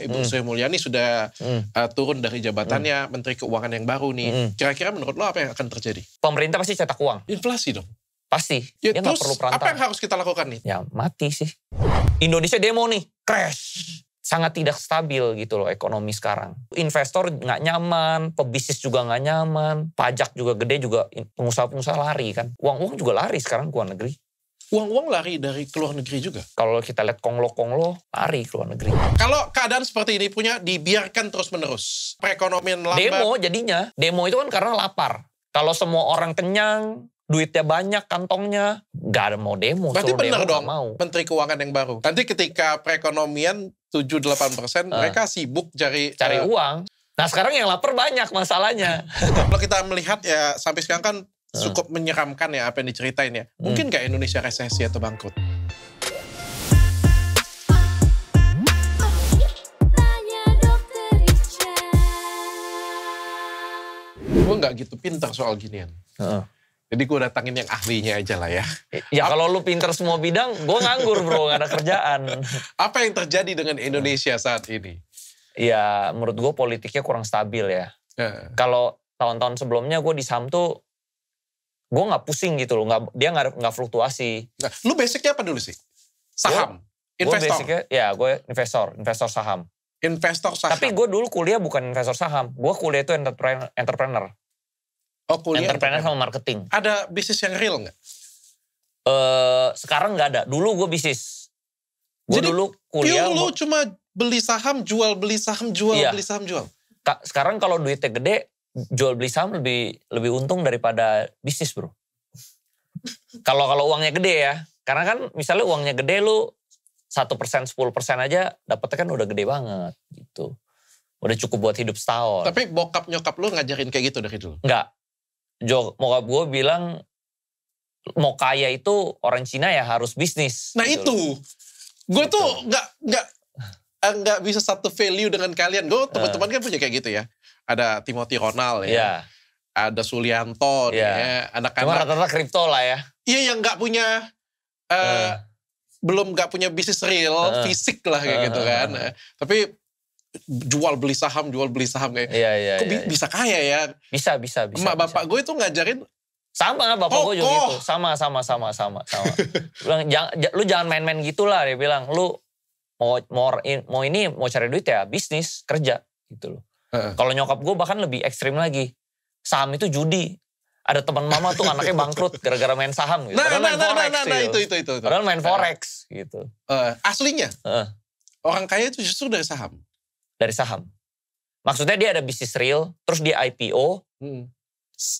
Ibu Sri Mulyani sudah turun dari jabatannya, Menteri Keuangan yang baru nih. Kira-kira menurut lo apa yang akan terjadi? Pemerintah pasti cetak uang. Inflasi dong. Pasti. Ya, dia terus gak perlu perantau. apa yang harus kita lakukan nih? Ya mati sih. Indonesia demo nih, crash. Sangat tidak stabil gitu loh ekonomi sekarang. Investor nggak nyaman, pebisnis juga nggak nyaman, pajak juga gede juga, pengusaha-pengusaha lari kan. Uang-uang juga lari sekarang ke luar negeri. Uang-uang lari dari ke luar negeri juga? Kalau kita lihat konglo-konglo, lari ke luar negeri. Kalau keadaan seperti ini dibiarkan terus-menerus, perekonomian lambat. Demo itu kan karena lapar. Kalau semua orang kenyang, duitnya banyak kantongnya, nggak ada mau demo. Berarti benar dong mau. Menteri Keuangan yang baru. Nanti ketika perekonomian 7-8%, mereka sibuk cari uang. Nah sekarang yang lapar banyak masalahnya. Kalau kita melihat ya sampai sekarang kan cukup menyeramkan ya apa yang diceritain ya. Mungkin nggak Indonesia resesi atau bangkrut? Gue nggak gitu pintar soal ginian. Jadi gue datangin yang ahlinya aja lah ya. Ya kalau lu pinter semua bidang, gue nganggur bro, gak ada kerjaan. Apa yang terjadi dengan Indonesia saat ini? Ya menurut gue politiknya kurang stabil ya. Kalau tahun-tahun sebelumnya gue di saham tuh, gue gak pusing gitu loh, dia gak fluktuasi. Nah, lu basicnya apa dulu sih? Saham? Investor? Gue investor saham. Investor saham? Tapi gue dulu kuliah bukan investor saham, gue kuliah itu entrepreneur. Oh, kuliah entrepreneur sama marketing. Ada bisnis yang real nggak? Sekarang nggak ada. Dulu gue bisnis. Gue dulu kuliah. Lu cuma beli saham, jual, beli saham, jual, beli saham, jual. Sekarang kalau duitnya gede, jual beli saham lebih untung daripada bisnis bro. Kalau uangnya gede ya. Karena kan misalnya uangnya gede lu 1%, 10% aja dapetnya kan udah gede banget gitu. Udah cukup buat hidup setahun. Tapi bokap nyokap lu ngajarin kayak gitu dari dulu? Enggak. Bokap gue bilang mau kaya itu orang Cina ya harus bisnis. Nah gitu. Gue tuh nggak bisa satu value dengan kalian. Gue teman-teman kan punya kayak gitu ya. Ada Timothy Ronald ya. Ada Sulianto ya. Anak-anak. Cuma rata-rata kripto lah ya. Iya yang nggak punya belum nggak punya bisnis real, fisik lah kayak gitu kan. Tapi jual beli saham kayak. Kok bisa kaya ya? Bisa. Emak bapak gue itu ngajarin sama, bapak gue juga gitu. Sama. Bilang, lu jangan main-main gitulah, dia bilang. Lu mau cari duit ya bisnis, kerja gitu loh. Kalau nyokap gue bahkan lebih ekstrim lagi. Saham itu judi. Ada teman mama tuh anaknya bangkrut gara-gara main saham gitu. Padahal main forex itu. Padahal main forex gitu. Aslinya orang kaya itu justru dari saham. Dari saham. Maksudnya dia ada bisnis real, terus dia IPO,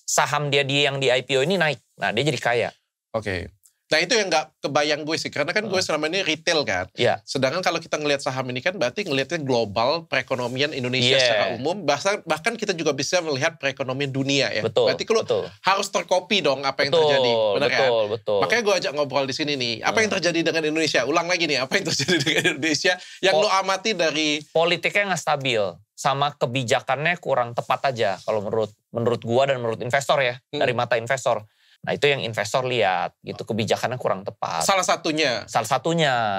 saham dia yang di IPO ini naik. Nah dia jadi kaya. Oke. Nah itu yang gak kebayang gue sih, karena kan gue selama ini retail kan. Sedangkan kalau kita ngelihat saham ini kan berarti ngelihatnya global, perekonomian Indonesia secara umum, bahkan kita juga bisa melihat perekonomian dunia ya. Berarti kalau harus terkopi dong apa yang terjadi. Benar kan? Betul. Makanya gue ajak ngobrol di sini nih, apa yang terjadi dengan Indonesia? Ulang lagi nih, apa yang terjadi dengan Indonesia yang lo amati dari... Politiknya gak stabil, sama kebijakannya kurang tepat aja kalau menurut gue dan menurut investor ya, dari mata investor. Nah itu yang investor lihat gitu, kebijakannya kurang tepat. Salah satunya.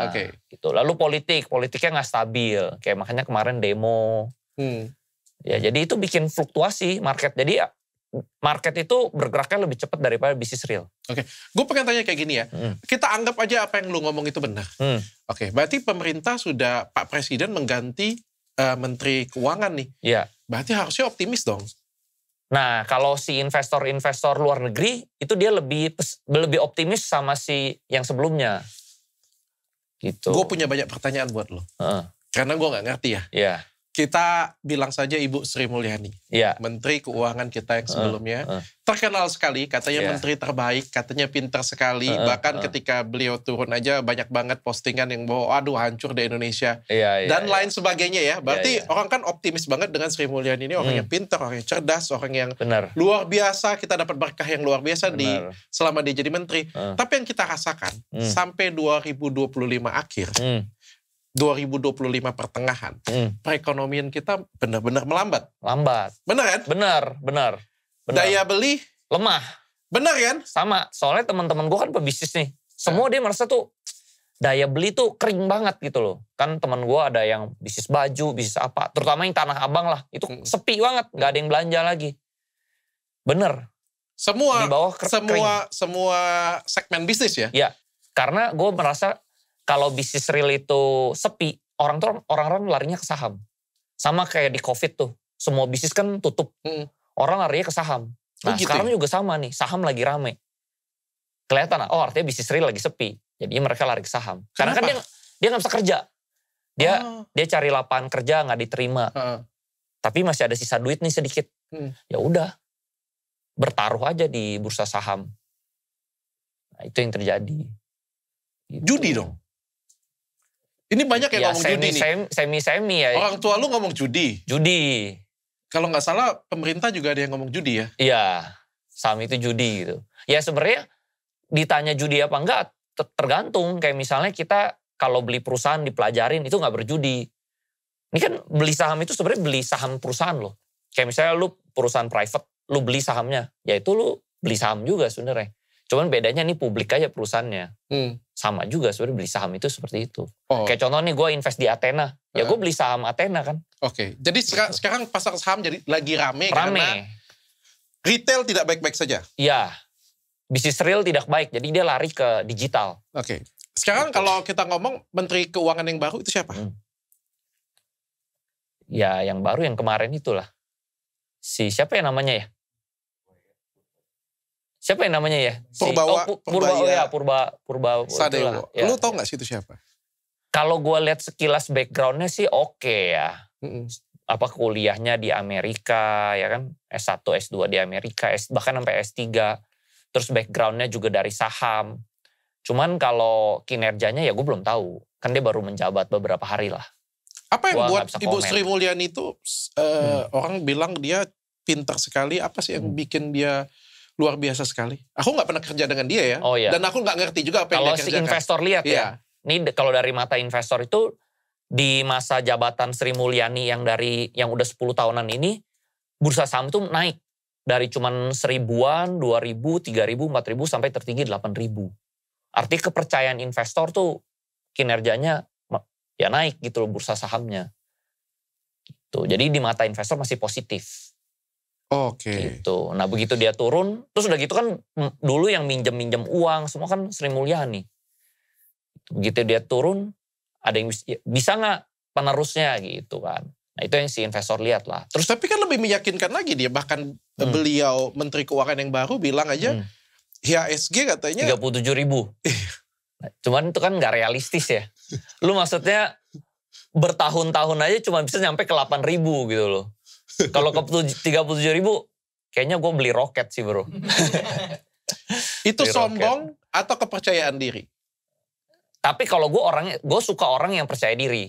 Oke. Gitu. Lalu politiknya nggak stabil, kayak makanya kemarin demo. Ya jadi itu bikin fluktuasi market. Jadi market itu bergeraknya lebih cepat daripada bisnis real. Oke, gue pengen tanya kayak gini ya. Kita anggap aja apa yang lu ngomong itu benar. Oke, berarti pemerintah sudah, Pak Presiden mengganti Menteri Keuangan nih. Iya. Berarti harusnya optimis dong. Nah, kalau si investor luar negeri, itu dia lebih optimis sama si yang sebelumnya. Gitu. Gue punya banyak pertanyaan buat lo. Karena gue gak ngerti ya. Iya. Kita bilang saja Ibu Sri Mulyani. Menteri Keuangan kita yang sebelumnya. Terkenal sekali, katanya menteri terbaik, katanya pintar sekali. Bahkan ketika beliau turun aja banyak banget postingan yang bahwa aduh hancur di Indonesia. Dan lain sebagainya ya. Berarti orang kan optimis banget dengan Sri Mulyani ini. Orang yang pintar, orang yang cerdas, orang yang luar biasa. Kita dapat berkah yang luar biasa selama dia jadi menteri. Tapi yang kita rasakan sampai 2025 akhir. 2025 pertengahan, perekonomian kita benar-benar melambat. Benar kan? Benar. Daya beli lemah. Benar kan? Sama, soalnya teman-teman gue kan pebisnis nih. Semua dia merasa tuh daya beli tuh kering banget gitu loh. Kan teman gue ada yang bisnis baju, bisnis apa. Terutama yang Tanah Abang lah. Itu sepi banget. Gak ada yang belanja lagi. Bener. Semua di bawah semua segmen bisnis ya? Ya. Karena gue merasa kalau bisnis real itu sepi, orang-orang larinya ke saham. Sama kayak di COVID tuh. Semua bisnis kan tutup. Orang larinya ke saham. Nah gitu sekarang juga sama nih. Saham lagi rame. Kelihatan, artinya bisnis real lagi sepi. Jadi mereka lari ke saham. Karena kan dia gak bisa kerja. Dia cari lapangan kerja gak diterima. Tapi masih ada sisa duit nih sedikit. Ya udah, bertaruh aja di bursa saham. Nah, itu yang terjadi. Gitu. Judi dong? Ini banyak yang ngomong judi nih. Semi-semi ya. Orang tua lu ngomong judi? Judi. Kalau gak salah pemerintah juga ada yang ngomong judi ya? Iya, saham itu judi gitu. Ya sebenarnya ditanya judi apa enggak, tergantung. Kayak misalnya kita kalau beli perusahaan dipelajarin itu gak berjudi. Ini kan beli saham itu sebenarnya beli saham perusahaan loh. Kayak misalnya lu perusahaan private, lu beli sahamnya. Ya itu lu beli saham juga sebenarnya. Cuman bedanya nih publik aja perusahaannya. Sama juga sebenarnya beli saham itu seperti itu. Kayak contoh nih gue invest di Athena. Ya gue beli saham Athena kan. Oke. Jadi sekarang pasar saham jadi lagi rame. Karena retail tidak baik-baik saja. Iya. Bisnis real tidak baik. Jadi dia lari ke digital. Oke. Sekarang kalau kita ngomong Menteri Keuangan yang baru itu siapa? Ya yang baru yang kemarin itulah. Siapa yang namanya ya? Siapa yang namanya ya? Purba Sadewo. Ya, lu tau gak sih itu siapa? Kalau gue lihat sekilas backgroundnya sih oke ya. Apa kuliahnya di Amerika ya kan. S1, S2 di Amerika. Bahkan sampai S3. Terus backgroundnya juga dari saham. Cuman kalau kinerjanya ya gue belum tahu. Kan dia baru menjabat beberapa hari lah. Apa yang buat Ibu Sri Mulyani itu orang bilang dia pintar sekali. Apa sih yang bikin dia luar biasa sekali? Aku gak pernah kerja dengan dia ya. Oh, iya. Dan aku gak ngerti juga apa yang dia kerjakan. Kalau si investor lihat ya. Ini kalau dari mata investor itu di masa jabatan Sri Mulyani yang udah 10 tahunan ini, bursa saham itu naik. Dari cuman 1000-an, 2000, 3000, 4000 sampai tertinggi 8000. Artinya kepercayaan investor tuh kinerjanya ya naik gitu loh bursa sahamnya. Gitu. Jadi di mata investor masih positif. Oke. Gitu. Nah begitu dia turun, terus udah gitu kan dulu yang minjem uang, semua kan Sri Mulyani. Begitu dia turun, ada yang bisa gak penerusnya gitu kan. Nah itu yang si investor lihat lah. Terus tapi kan lebih meyakinkan lagi dia, bahkan beliau Menteri Keuangan yang baru bilang aja, IHSG katanya 37.000. Nah, cuman itu kan gak realistis ya. Lu maksudnya bertahun-tahun aja cuma bisa nyampe ke 8.000 gitu loh. Kalau ke 37.000 kayaknya gue beli roket sih bro. Itu sombong atau kepercayaan diri? Tapi kalau gue suka orang yang percaya diri.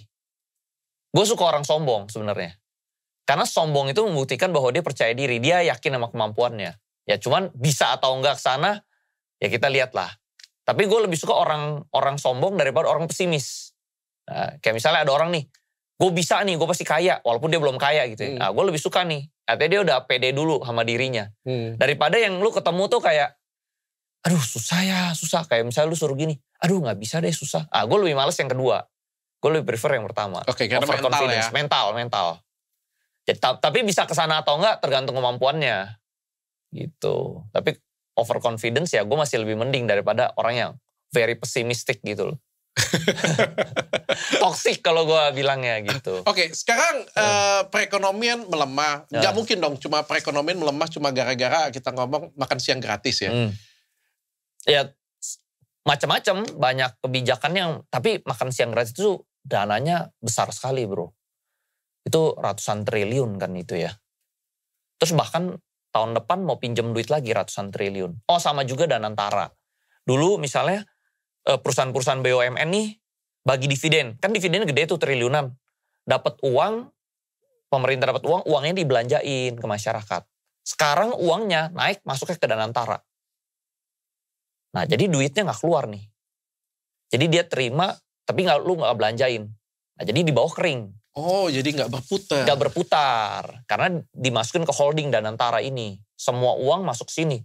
Gue suka orang sombong sebenarnya. Karena sombong itu membuktikan bahwa dia percaya diri. Dia yakin sama kemampuannya. Ya cuman bisa atau enggak ke sana, ya kita lihat lah. Tapi gue lebih suka orang sombong daripada orang pesimis. Nah, kayak misalnya ada orang nih, gue bisa nih, gue pasti kaya. Walaupun dia belum kaya gitu. Nah, gue lebih suka nih. Artinya dia udah pede dulu sama dirinya. Daripada yang lu ketemu tuh kayak, aduh susah. Kayak misalnya lu suruh gini, aduh gak bisa deh susah. Gue lebih males yang kedua. Gue lebih prefer yang pertama. Oke, karena overconfidence. Mental. Jadi, tapi bisa kesana atau enggak tergantung kemampuannya. Gitu. Tapi overconfidence ya gue masih lebih mending daripada orang yang very pessimistic gitu loh. Toxic kalau gue bilangnya gitu. Oke, sekarang perekonomian melemah. Gak mungkin dong cuma perekonomian melemah cuma gara-gara kita ngomong makan siang gratis ya. Ya macam-macam, banyak kebijakan yang, tapi makan siang gratis itu dananya besar sekali bro. Itu ratusan triliun kan itu ya. Terus bahkan tahun depan mau pinjem duit lagi ratusan triliun. Oh sama juga Danantara. Dulu misalnya perusahaan-perusahaan BUMN nih bagi dividen. Kan dividennya gede tuh triliunan. Dapat uang, pemerintah dapat uang, uangnya dibelanjain ke masyarakat. Sekarang uangnya naik masuknya ke Danantara. Nah jadi duitnya gak keluar nih. Jadi dia terima tapi lu gak belanjain. Nah jadi di bawah kering. Oh jadi gak berputar. Gak berputar. Karena dimasukin ke holding Danantara ini. Semua uang masuk sini.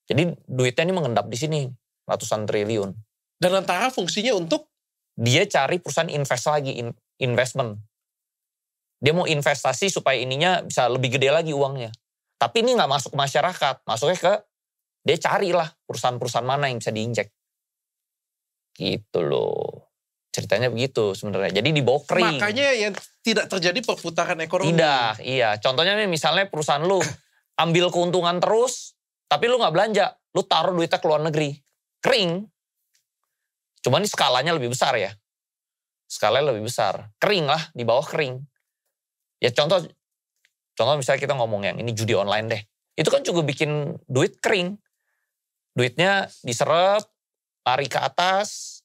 Jadi duitnya ini mengendap di sini. Ratusan triliun. Dan antara fungsinya untuk? Dia cari perusahaan invest lagi, investment. Dia mau investasi supaya ininya bisa lebih gede lagi uangnya. Tapi ini gak masuk ke masyarakat, masuknya ke, dia carilah perusahaan-perusahaan mana yang bisa diinjek. Gitu loh. Ceritanya begitu sebenarnya. Jadi dibawa kering. Makanya yang tidak terjadi perputaran ekonomi. Tidak, iya. Contohnya nih misalnya perusahaan lu ambil keuntungan terus, tapi lu gak belanja. Lu taruh duitnya ke luar negeri. Kering. Cuma ini skalanya lebih besar ya. Skalanya lebih besar. Kering lah, di bawah kering. Ya contoh misalnya kita ngomong yang ini judi online deh. Itu kan juga bikin duit kering. Duitnya diserap, lari ke atas,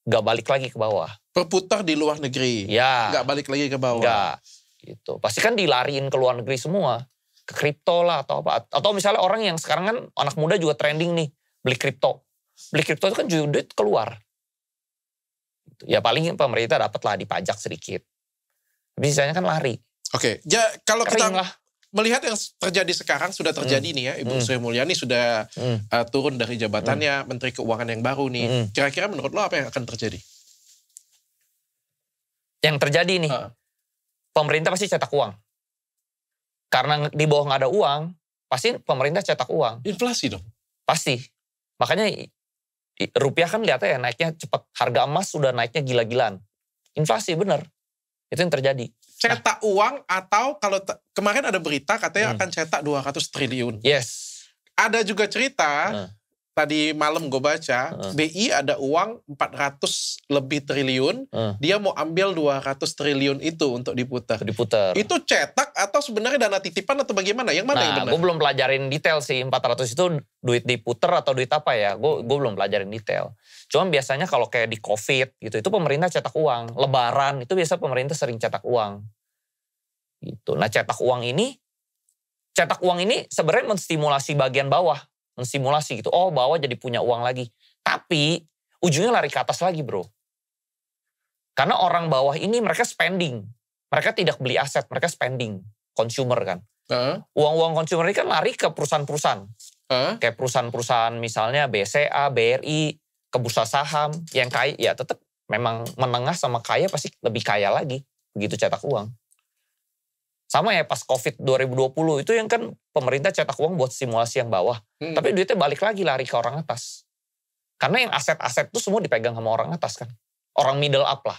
gak balik lagi ke bawah. Berputar di luar negeri. Ya. Gak balik lagi ke bawah. Gak. Gitu. Pasti kan dilariin ke luar negeri semua. Ke kripto lah atau apa. Atau misalnya orang yang sekarang kan anak muda juga trending nih. Beli kripto. Beli kripto itu kan juga duit keluar. Ya paling pemerintah dapat lah dipajak sedikit. Tapi sisanya kan lari. Oke. Ya, kalau kering kita lah. Melihat yang terjadi sekarang, sudah terjadi nih ya. Ibu Sri Mulyani sudah turun dari jabatannya. Menteri Keuangan yang baru nih. Kira-kira menurut lo apa yang akan terjadi? Yang terjadi nih. Pemerintah pasti cetak uang. Karena di bawah nggak ada uang, pasti pemerintah cetak uang. Inflasi dong? Pasti. Makanya rupiah kan lihatnya ya naiknya cepat. Harga emas sudah naiknya gila-gilaan. Inflasi bener. Itu yang terjadi. Cetak uang atau kalau kemarin ada berita katanya akan cetak 200 triliun. Yes. Ada juga cerita, tadi malam gue baca, BI ada uang 400 lebih triliun, dia mau ambil 200 triliun itu untuk diputar. Itu cetak atau sebenarnya dana titipan atau bagaimana? Yang mana yang benar? Gue belum pelajarin detail sih, 400 itu duit diputar atau duit apa ya, gue belum pelajarin detail. Cuma biasanya kalau kayak di COVID gitu, itu pemerintah cetak uang. Lebaran, itu biasa pemerintah sering cetak uang. Gitu. Nah cetak uang ini sebenarnya menstimulasi bagian bawah. Menstimulasi gitu, oh bawah jadi punya uang lagi. Tapi ujungnya lari ke atas lagi bro. Karena orang bawah ini mereka spending. Mereka tidak beli aset, mereka spending. Consumer kan. Uang-uang consumer ini kan lari ke perusahaan-perusahaan. Kayak perusahaan-perusahaan misalnya BCA, BRI, ke bursa saham. Yang kaya ya tetap memang menengah sama kaya pasti lebih kaya lagi. Begitu cetak uang. Sama ya pas COVID 2020 itu yang kan pemerintah cetak uang buat stimulasi yang bawah. Tapi duitnya balik lagi lari ke orang atas. Karena yang aset-aset itu semua dipegang sama orang atas kan. Orang middle up lah.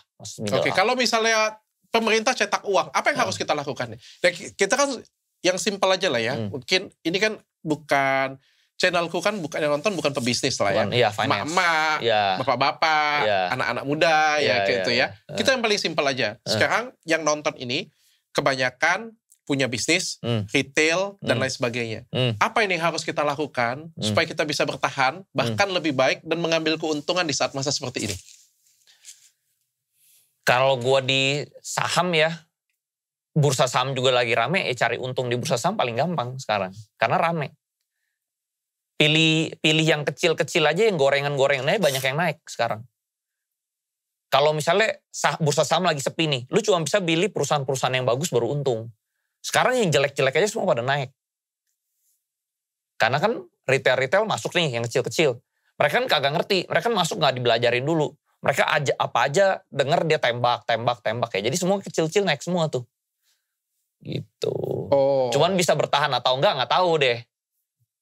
Oke, kalau misalnya pemerintah cetak uang, apa yang harus kita lakukan? Ya, kita kan yang simpel aja lah ya. Mungkin ini kan bukan, channelku kan bukan yang nonton bukan pebisnis lah ya. Iya, finance. Emak-emak, bapak-bapak, anak-anak muda ya kayak gitu ya. Kita yang paling simpel aja. Sekarang yang nonton ini kebanyakan punya bisnis, retail, dan lain sebagainya. Apa ini yang harus kita lakukan supaya kita bisa bertahan, bahkan lebih baik dan mengambil keuntungan di saat masa seperti ini? Kalau gue di saham ya, bursa saham juga lagi rame, cari untung di bursa saham paling gampang sekarang. Karena rame. Pilih yang kecil-kecil aja, yang gorengan-gorengannya banyak yang naik sekarang. Kalau misalnya bursa saham lagi sepi nih, lu cuma bisa pilih perusahaan-perusahaan yang bagus baru untung. Sekarang yang jelek-jelek aja semua pada naik. Karena kan retail-retail masuk nih yang kecil-kecil. Mereka kan kagak ngerti, mereka kan masuk gak dibelajarin dulu. Mereka apa aja denger dia tembak ya. Jadi semua kecil-kecil naik semua tuh. Gitu. Cuman bisa bertahan atau enggak tahu deh.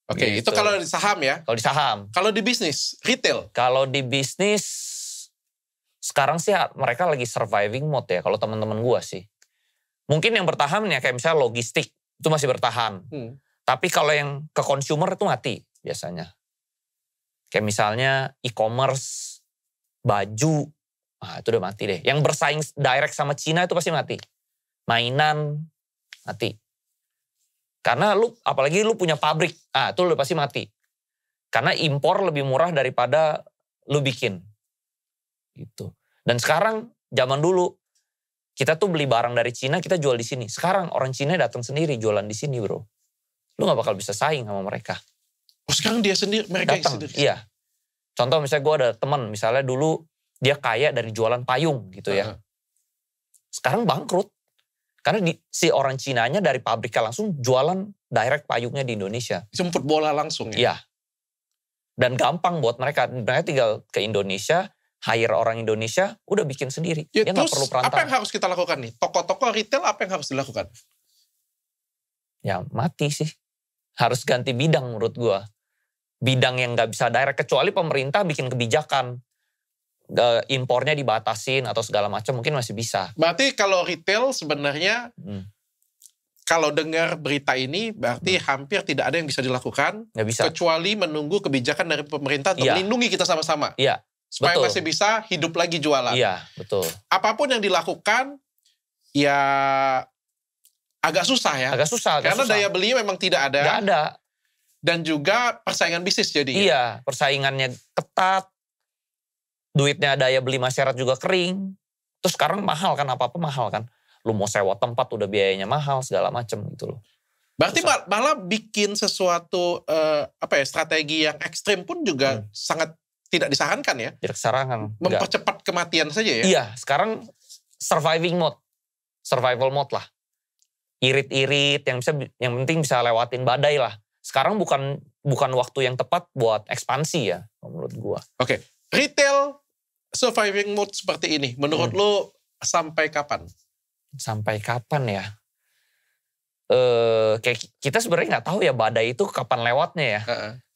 Oke, gitu. Itu kalau di saham ya? Kalau di saham. Kalau di bisnis, retail? Kalau di bisnis, sekarang sih mereka lagi surviving mode ya, kalau teman-teman gua sih. Mungkin yang bertahan ya kayak misalnya logistik, itu masih bertahan. Tapi kalau yang ke consumer itu mati biasanya. Kayak misalnya e-commerce, baju, itu udah mati deh. Yang bersaing direct sama Cina itu pasti mati. Mainan, mati. Karena apalagi lu punya pabrik, itu udah pasti mati. Karena impor lebih murah daripada lu bikin. Gitu. Dan sekarang zaman dulu kita tuh beli barang dari Cina, kita jual di sini. Sekarang orang Cina datang sendiri jualan di sini, bro. Lu gak bakal bisa saing sama mereka. Sekarang dia sendiri, mereka datang, sendiri. Iya. Contoh misalnya gue ada teman, misalnya dulu dia kaya dari jualan payung gitu ya. Sekarang bangkrut. Karena si orang Cinanya dari pabriknya langsung jualan direct payungnya di Indonesia. Jemput bola langsung ya? Iya. Dan gampang buat mereka. Mereka tinggal ke Indonesia, hire orang Indonesia, udah bikin sendiri. Ya, dia nggak perlu perantara. Apa yang harus kita lakukan nih? Toko-toko retail apa yang harus dilakukan? Ya mati sih. Harus ganti bidang menurut gua. Bidang yang nggak bisa direct, kecuali pemerintah bikin kebijakan. Impornya dibatasin atau segala macam mungkin masih bisa. Berarti kalau retail sebenarnya kalau dengar berita ini berarti hampir tidak ada yang bisa dilakukan. Nggak bisa. Kecuali menunggu kebijakan dari pemerintah untuk melindungi kita sama-sama. Iya. Supaya betul. masih bisa hidup lagi jualan. Iya, betul. Apapun yang dilakukan ya agak susah ya. Agak susah. Karena daya belinya memang tidak ada. Nggak ada. Dan juga persaingan bisnis jadinya. Iya, persaingannya ketat. Duitnya daya beli masyarakat juga kering. Terus sekarang mahal kan, apa-apa mahal kan. Lu mau sewa tempat udah biayanya mahal segala macem gitu loh. Berarti malah bikin sesuatu strategi yang ekstrim pun juga sangat tidak disarankan ya. Tidak disarankan. Mempercepat kematian saja ya. Iya, sekarang surviving mode. Survival mode lah. Irit-irit yang penting bisa lewatin badai lah. Sekarang bukan waktu yang tepat buat ekspansi ya menurut gua. Oke. Retail surviving mode seperti ini menurut lo sampai kapan? Sampai kapan ya? Kayak kita sebenarnya nggak tahu ya badai itu kapan lewatnya ya.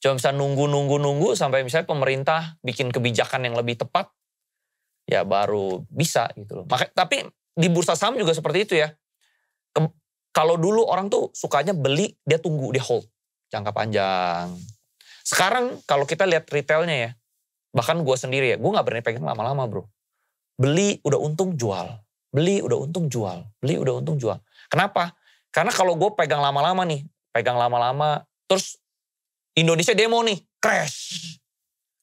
Cuma bisa nunggu sampai misalnya pemerintah bikin kebijakan yang lebih tepat, ya baru bisa gitu loh. Tapi di bursa saham juga seperti itu ya. Kalau dulu orang tuh sukanya beli, dia tunggu, dia hold jangka panjang. Sekarang kalau kita lihat retailnya ya, bahkan gue sendiri ya, gue nggak berani pegang lama-lama bro. Beli udah untung jual. Beli udah untung jual. Beli udah untung jual. Kenapa? Karena kalau gue pegang lama-lama nih. Terus Indonesia demo nih. Crash.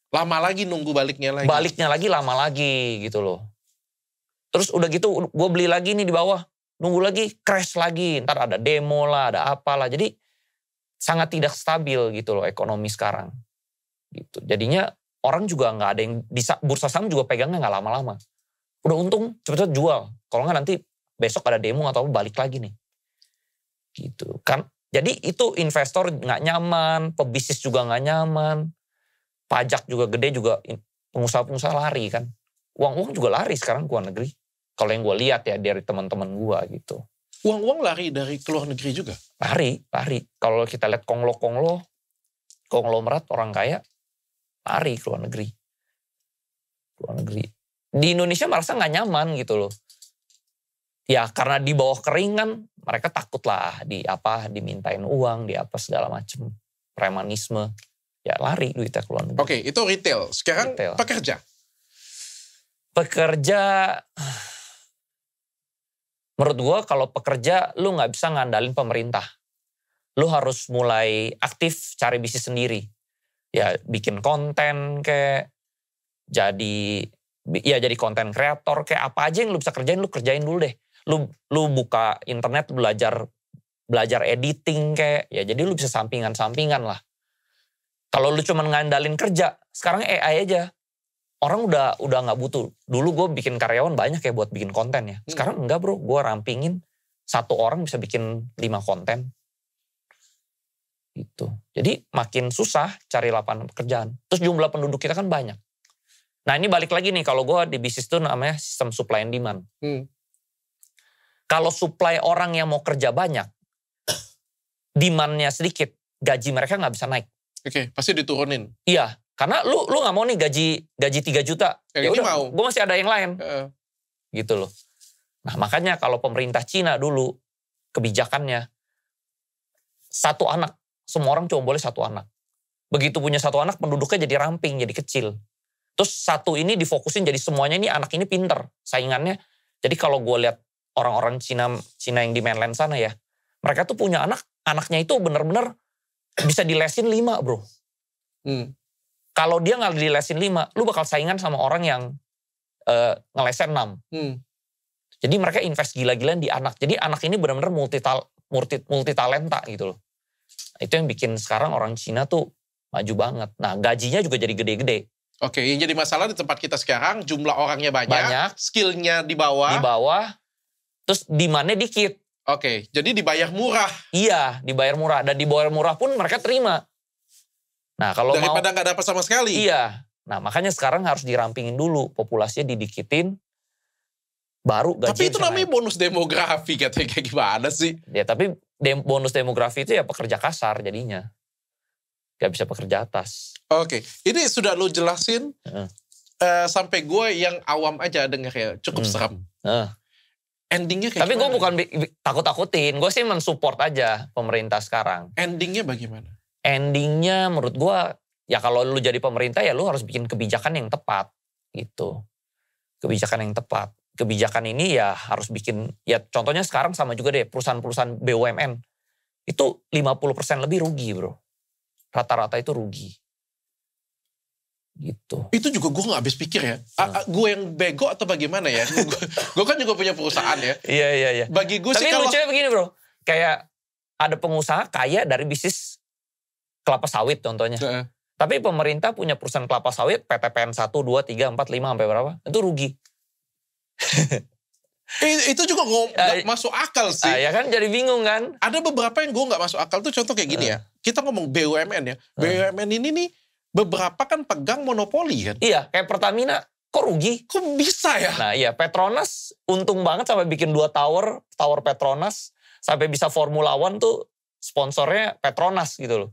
Lama lagi nunggu baliknya lagi. Baliknya lagi lama lagi gitu loh. Terus udah gitu gue beli lagi nih di bawah. Nunggu lagi crash lagi. Ntar ada demo lah, ada apalah. Jadi sangat tidak stabil gitu loh ekonomi sekarang. Gitu. Jadinya orang juga nggak ada yang di bursa saham juga pegangnya nggak lama-lama. Udah untung cepet-cepet jual. Kalau nggak nanti besok ada demo atau balik lagi nih. Gitu kan. Jadi itu investor nggak nyaman, pebisnis juga nggak nyaman, pajak juga gede juga, pengusaha-pengusaha lari kan. Uang-uang juga lari sekarang ke luar negeri. Kalau yang gue lihat ya dari teman-teman gue gitu. Uang-uang lari dari ke luar negeri juga? Lari. Kalau kita lihat konglomerat orang kaya, lari ke luar negeri. Di Indonesia merasa nggak nyaman gitu loh. Ya karena di bawah kering kan mereka takut lah dimintain uang, segala macem. Premanisme. Ya lari duitnya ke luar negeri. Oke, itu retail. Sekarang retail. Pekerja, menurut gue kalau pekerja lu nggak bisa ngandalin pemerintah. Lu harus mulai aktif cari bisnis sendiri. Ya bikin konten kayak jadi konten kreator kayak apa aja yang lu bisa kerjain, lu kerjain dulu deh. Lu buka internet belajar editing kayak ya jadi lu bisa sampingan lah. Kalau lu cuma ngandalin kerja, sekarang AI aja. Orang udah nggak butuh. Dulu gue bikin karyawan banyak ya buat bikin konten ya. Sekarang enggak bro, gue rampingin 1 orang bisa bikin 5 konten. Gitu. Jadi makin susah cari lapangan pekerjaan. Terus jumlah penduduk kita kan banyak. Nah ini balik lagi nih, kalau gue di bisnis itu namanya sistem supply and demand. Kalau supply orang yang mau kerja banyak, demand-nya sedikit, gaji mereka nggak bisa naik. Oke, pasti diturunin. Iya, karena lu nggak mau nih gaji 3 juta. Ya udah, gue masih ada yang lain. Gitu loh. Nah makanya kalau pemerintah Cina dulu, kebijakannya, 1 anak, semua orang cuma boleh 1 anak. Begitu punya 1 anak, penduduknya jadi ramping, jadi kecil. Terus 1 ini difokusin jadi semuanya ini anak ini pinter saingannya. Jadi kalau gue lihat orang-orang Cina yang di mainland sana ya, mereka tuh punya anaknya itu bener-bener bisa dilesin 5 bro. Kalau dia nggak dilesin 5, lu bakal saingan sama orang yang ngelesin 6. Jadi mereka invest gila-gilaan di anak. Jadi anak ini benar-benar multi talenta gitu loh. Nah, itu yang bikin sekarang orang Cina tuh maju banget. Nah gajinya juga jadi gede-gede. Oke, yang jadi masalah di tempat kita sekarang jumlah orangnya banyak. Skillnya di bawah. Terus demand-nya dikit. Oke, jadi dibayar murah. Iya, dibayar murah. Dan dibayar murah pun mereka terima. Nah kalau daripada nggak dapat sama sekali. Iya. Nah makanya sekarang harus dirampingin dulu, populasinya didikitin, baru gaji. Tapi itu namanya bonus demografi katanya, kayak gimana sih? Ya tapi bonus demografi itu ya pekerja kasar jadinya. Gak bisa pekerja atas. Oke, ini sudah lu jelasin sampai gue yang awam aja denger ya, cukup serem. Endingnya kayak tapi gue bukan takut-takutin, gue sih mensupport aja pemerintah sekarang. Endingnya bagaimana? Endingnya menurut gue, ya kalau lu jadi pemerintah ya lu harus bikin kebijakan yang tepat gitu. Kebijakan yang tepat. Kebijakan ini ya harus bikin, ya contohnya sekarang sama juga deh, perusahaan-perusahaan BUMN. Itu 50% lebih rugi bro. Rata-rata itu rugi. Gitu. Itu juga gue gak habis pikir ya. Gue yang bego atau bagaimana ya? Gue kan juga punya perusahaan ya. Iya. Bagi gue sih kalau... Tapi lucunya begini bro. Kayak ada pengusaha kaya dari bisnis kelapa sawit contohnya. Tapi pemerintah punya perusahaan kelapa sawit, PTPN 1, 2, 3, 4, 5 sampai berapa. Itu rugi. Itu juga gak masuk akal sih. Ya kan jadi bingung kan. Ada beberapa yang gue gak masuk akal tuh contoh kayak gini ya. Kita ngomong BUMN ya. BUMN ini nih beberapa kan pegang monopoli kan. Iya kayak Pertamina kok rugi. Kok bisa ya? Nah iya Petronas untung banget sampai bikin 2 tower Petronas. Sampai bisa Formula One tuh sponsornya Petronas gitu loh.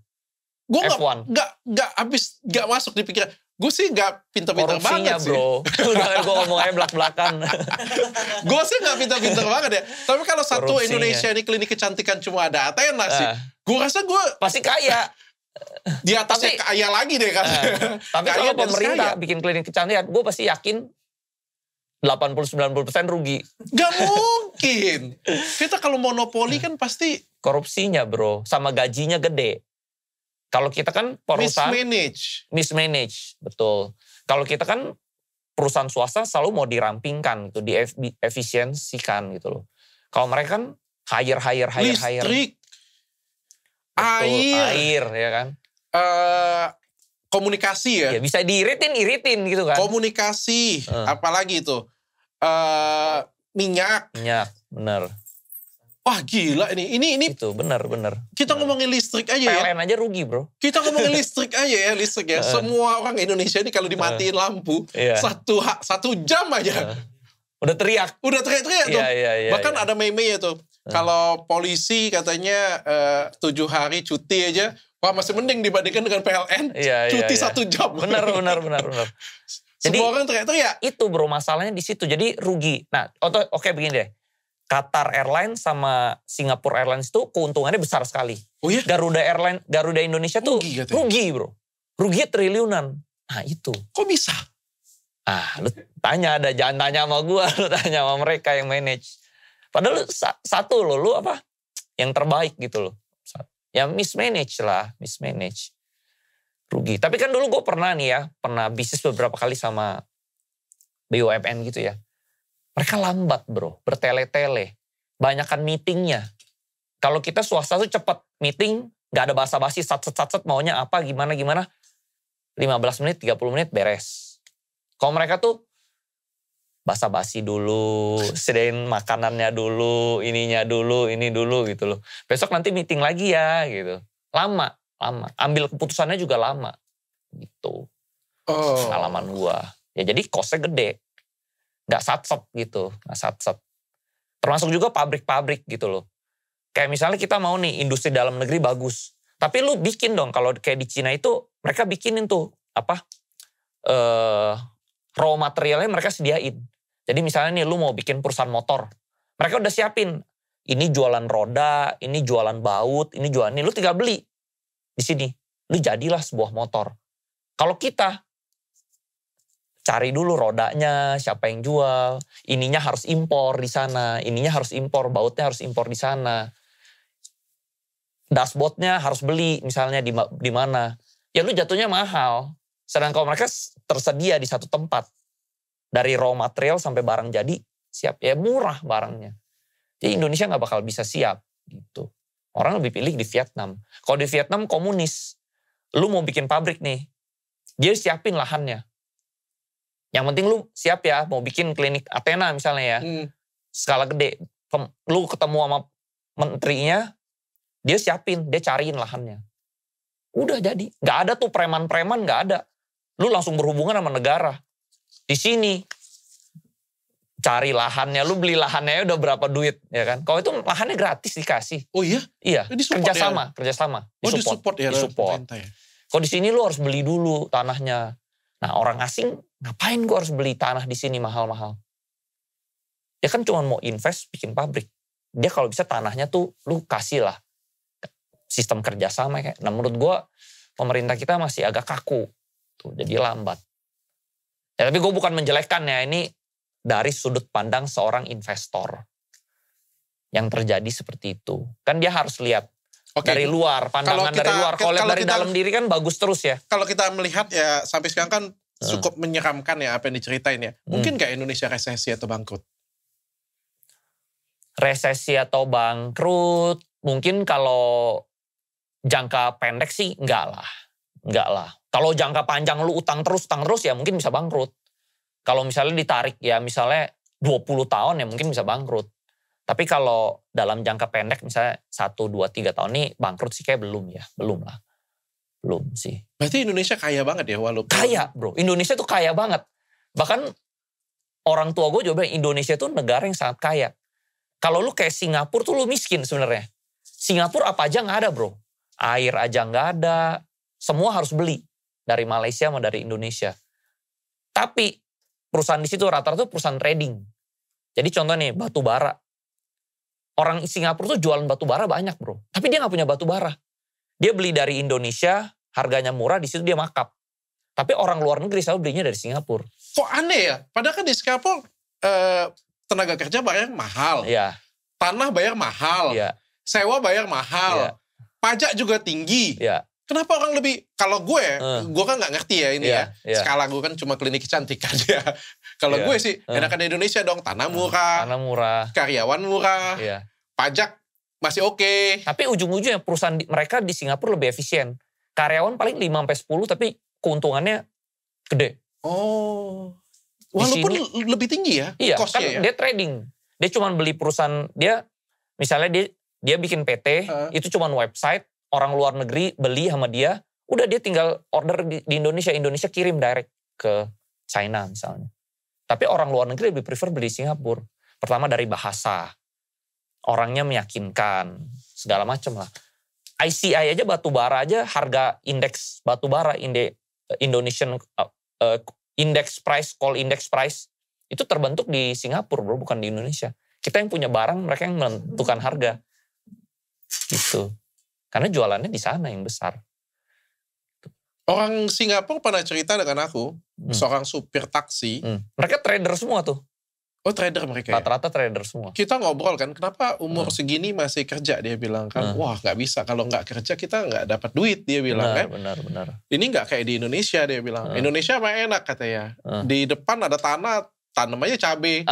Gue gak masuk di pikiran. Gue sih gak pinter-pinter banget sih. Bro. Udah gue ngomong aja belak-belakan. Gue sih gak pinter-pinter banget ya. Tapi kalau satu Indonesia ini klinik kecantikan cuma ada Athena sih. Gue rasa gue pasti kaya. Di atasnya kaya lagi deh kan. Tapi kalau pemerintah bikin klinik kecantikan, gue pasti yakin 80-90% rugi. Gak mungkin. Kita kalau monopoli kan pasti korupsinya bro, sama gajinya gede. Kalau kita kan perusahaan mismanage, betul. Kalau kita kan perusahaan swasta selalu mau dirampingkan gitu, diefisiensikan gitu loh. Kalau mereka kan hire. Listrik, air ya kan. Komunikasi ya. Ya bisa diiritin gitu kan. Komunikasi, apalagi itu. Minyak, bener. Wah gila ini. Itu bener. Kita ngomongin listrik aja ya. PLN aja rugi bro. Kita ngomongin listrik aja ya. Semua orang Indonesia ini kalau dimatiin lampu, satu jam aja. Udah teriak tuh. Iya, Bahkan ada meme-nya tuh. Kalau polisi katanya 7 hari cuti aja, wah masih mending dibandingkan dengan PLN. Cuti 1 jam. Benar. Jadi semua orang teriak-teriak. Itu bro masalahnya di situ. Jadi rugi. Nah, oke begini deh. Qatar Airlines sama Singapore Airlines itu keuntungannya besar sekali. Oh iya? Garuda Indonesia tuh rugi bro. Rugi triliunan. Nah itu. Kok bisa? Lu jangan tanya sama gue, lu tanya sama mereka yang manage. Padahal satu lu apa? Yang terbaik gitu loh. Ya mismanage. Rugi. Tapi kan dulu gue pernah bisnis beberapa kali sama BUMN gitu ya. Mereka lambat bro, bertele-tele. Banyakan meetingnya. Kalau kita swasta tuh cepet meeting, gak ada basa-basi, sat-set maunya apa, gimana. 15 menit, 30 menit beres. Kalau mereka tuh basa-basi dulu, sediain makanannya dulu, ini dulu gitu loh. Besok nanti meeting lagi ya gitu. Lama. Ambil keputusannya juga lama. Gitu. Pengalaman gua. Ya jadi costnya gede. Gak satset gitu. Termasuk juga pabrik-pabrik gitu loh. Kayak misalnya kita mau nih industri dalam negeri bagus. Tapi lu bikin dong, kalau kayak di Cina itu mereka bikinin tuh raw materialnya mereka sediain. Jadi misalnya nih lu mau bikin perusahaan motor. Mereka udah siapin. Ini jualan roda, ini jualan baut, ini jualan ini. Lu tinggal beli di sini. Lu jadilah sebuah motor. Kalau kita cari dulu rodanya, siapa yang jual, ininya harus impor di sana, ininya harus impor, bautnya harus impor di sana. Dashboardnya harus beli misalnya di mana. Ya lu jatuhnya mahal. Sedangkan kalau mereka tersedia di satu tempat. Dari raw material sampai barang jadi siap. Ya murah barangnya. Jadi Indonesia gak bakal bisa siap gitu. Orang lebih pilih di Vietnam. Kalau di Vietnam komunis. Lu mau bikin pabrik nih. Dia siapin lahannya. Yang penting lu siap ya. Mau bikin klinik Athena misalnya ya. Skala gede. Lu ketemu sama menterinya. Dia siapin. Dia cariin lahannya. Udah jadi. Gak ada tuh preman-preman, gak ada. Lu langsung berhubungan sama negara. Di sini cari lahannya, lu beli lahannya udah berapa duit, ya kan? Kalau itu lahannya gratis dikasih. Oh iya? Iya, kerjasama. Oh disupport ya? Disupport. Kalau di sini lu harus beli dulu tanahnya. Nah orang asing, ngapain gua harus beli tanah di sini mahal-mahal? Dia kan cuma mau invest, bikin pabrik. Dia kalau bisa tanahnya tuh lu kasih lah. Sistem kerjasama kayak. Nah menurut gue pemerintah kita masih agak kaku. Tuh, jadi lambat. Ya, tapi gue bukan menjelekkan ya. Ini dari sudut pandang seorang investor. Yang terjadi seperti itu. Kan dia harus lihat dari luar. Pandangan dari luar. Kalau lihat dari dalam diri kan bagus terus ya. Kalau kita melihat ya sampai sekarang kan cukup menyeramkan ya apa yang diceritain ya. Mungkin gak Indonesia resesi atau bangkrut? Resesi atau bangkrut, mungkin kalau jangka pendek sih enggak lah. Kalau jangka panjang lu utang terus ya mungkin bisa bangkrut. Kalau misalnya ditarik ya misalnya 20 tahun ya mungkin bisa bangkrut. Tapi kalau dalam jangka pendek misalnya 1, 2, 3 tahun nih bangkrut sih kayak belum lah. Belum sih. Berarti Indonesia kaya banget ya walaupun. Kaya bro, Indonesia tuh kaya banget. Bahkan orang tua gue juga bilang Indonesia tuh negara yang sangat kaya. Kalau lu kayak Singapura tuh lu miskin sebenarnya. Singapura apa aja nggak ada bro. Air aja nggak ada. Semua harus beli. Dari Malaysia sama dari Indonesia. Tapi perusahaan di situ rata-rata perusahaan trading. Jadi contoh nih batu bara. Orang Singapura tuh jualan batu bara banyak bro. Tapi dia nggak punya batu bara. Dia beli dari Indonesia, harganya murah, di situ dia markup. Tapi orang luar negeri selalu belinya dari Singapura. Kok aneh ya? Padahal kan di Singapura tenaga kerja bayar mahal. Iya. Tanah bayar mahal. Iya. Sewa bayar mahal. Iya. Pajak juga tinggi. Iya. Kenapa orang lebih, kalau gue kan gak ngerti ya ini ya. Skala gue kan cuma klinik kecantikan ya. Kalau gue sih enakan di Indonesia dong. Tanah murah. Karyawan murah. Pajak masih oke. Tapi ujung-ujungnya perusahaan mereka di Singapura lebih efisien. Karyawan paling 5-10 tapi keuntungannya gede. Oh. Walaupun lebih tinggi ya cost-nya kan ya? Dia trading. Dia cuma beli perusahaan, misalnya dia bikin PT, itu cuma website, orang luar negeri beli sama dia, udah dia tinggal order di Indonesia kirim direct ke China misalnya. Tapi orang luar negeri lebih prefer beli Singapura. Pertama dari bahasa, orangnya meyakinkan, segala macam lah. ICI aja batu bara aja, harga indeks batu bara, Indonesian index price, call index price, itu terbentuk di Singapura bro, bukan di Indonesia. Kita yang punya barang, mereka yang menentukan harga. Gitu. Karena jualannya di sana yang besar. Orang Singapura pernah cerita dengan aku, seorang supir taksi. Mereka trader semua tuh. Oh trader mereka ya? Rata-rata trader semua. Kita ngobrol kan, kenapa umur segini masih kerja, dia bilang kan. Wah gak bisa, kalau gak kerja kita gak dapat duit, dia bilang kan. Benar. Ini gak kayak di Indonesia, dia bilang. Indonesia mah enak katanya. Di depan ada tanah, tanam aja cabai.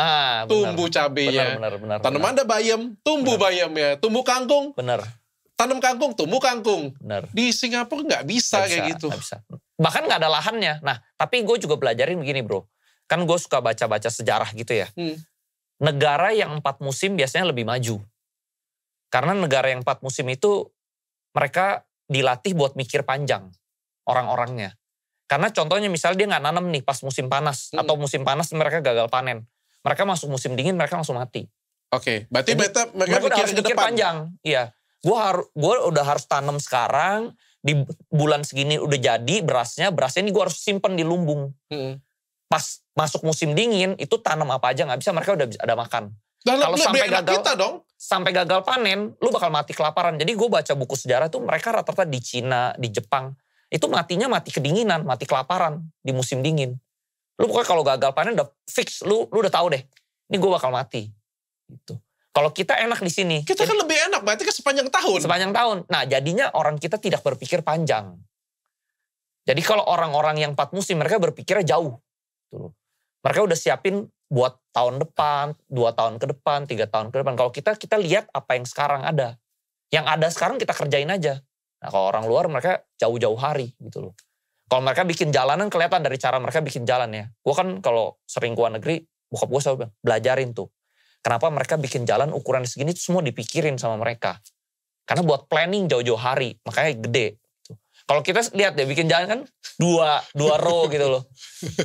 Tumbuh cabainya. Benar. Tanam ada bayam, tumbuh bayamnya. Tumbuh kangkung. Benar. Tanam kangkung, tumbuh kangkung. Benar. Di Singapura gak bisa kayak gitu. Gak bisa. Bahkan gak ada lahannya. Nah, tapi gue juga belajarin begini bro. Kan gue suka baca-baca sejarah gitu ya. Negara yang 4 musim biasanya lebih maju. Karena negara yang 4 musim itu mereka dilatih buat mikir panjang orang-orangnya. Karena contohnya misalnya dia nggak nanam nih pas musim panas. Atau musim panas mereka gagal panen. Mereka masuk musim dingin mereka langsung mati. Oke, berarti mereka udah harus mikir panjang. Iya, gue udah harus tanam sekarang. Di bulan segini udah jadi berasnya ini gue harus simpen di lumbung. Pas masuk musim dingin itu tanam apa aja nggak bisa, mereka udah ada makan. Kalau sampai gagal panen, lu bakal mati kelaparan. Jadi gue baca buku sejarah tuh mereka rata-rata di Cina, di Jepang itu matinya mati kedinginan, mati kelaparan di musim dingin. Lu pokoknya kalau gagal panen udah fix, lu udah tahu deh, ini gue bakal mati. Gitu. Kalau kita enak di sini. Kita kan lebih enak, berarti kan sepanjang tahun. Sepanjang tahun. Nah jadinya orang kita tidak berpikir panjang. Jadi kalau orang-orang yang 4 musim mereka berpikirnya jauh. Tuh. Mereka udah siapin buat tahun depan, 2 tahun ke depan, 3 tahun ke depan. Kalau kita lihat apa yang sekarang ada. Yang ada sekarang kita kerjain aja. Nah kalau orang luar mereka jauh-jauh hari gitu loh. Kalau mereka bikin jalanan kelihatan dari cara mereka bikin jalan ya. Gue kan kalau sering ke luar negeri, bokap gue selalu bilang, belajarin tuh. Kenapa mereka bikin jalan ukuran segini itu semua dipikirin sama mereka. Karena buat planning jauh-jauh hari, makanya gede. Kalau kita lihat deh bikin jalan kan dua row gitu loh.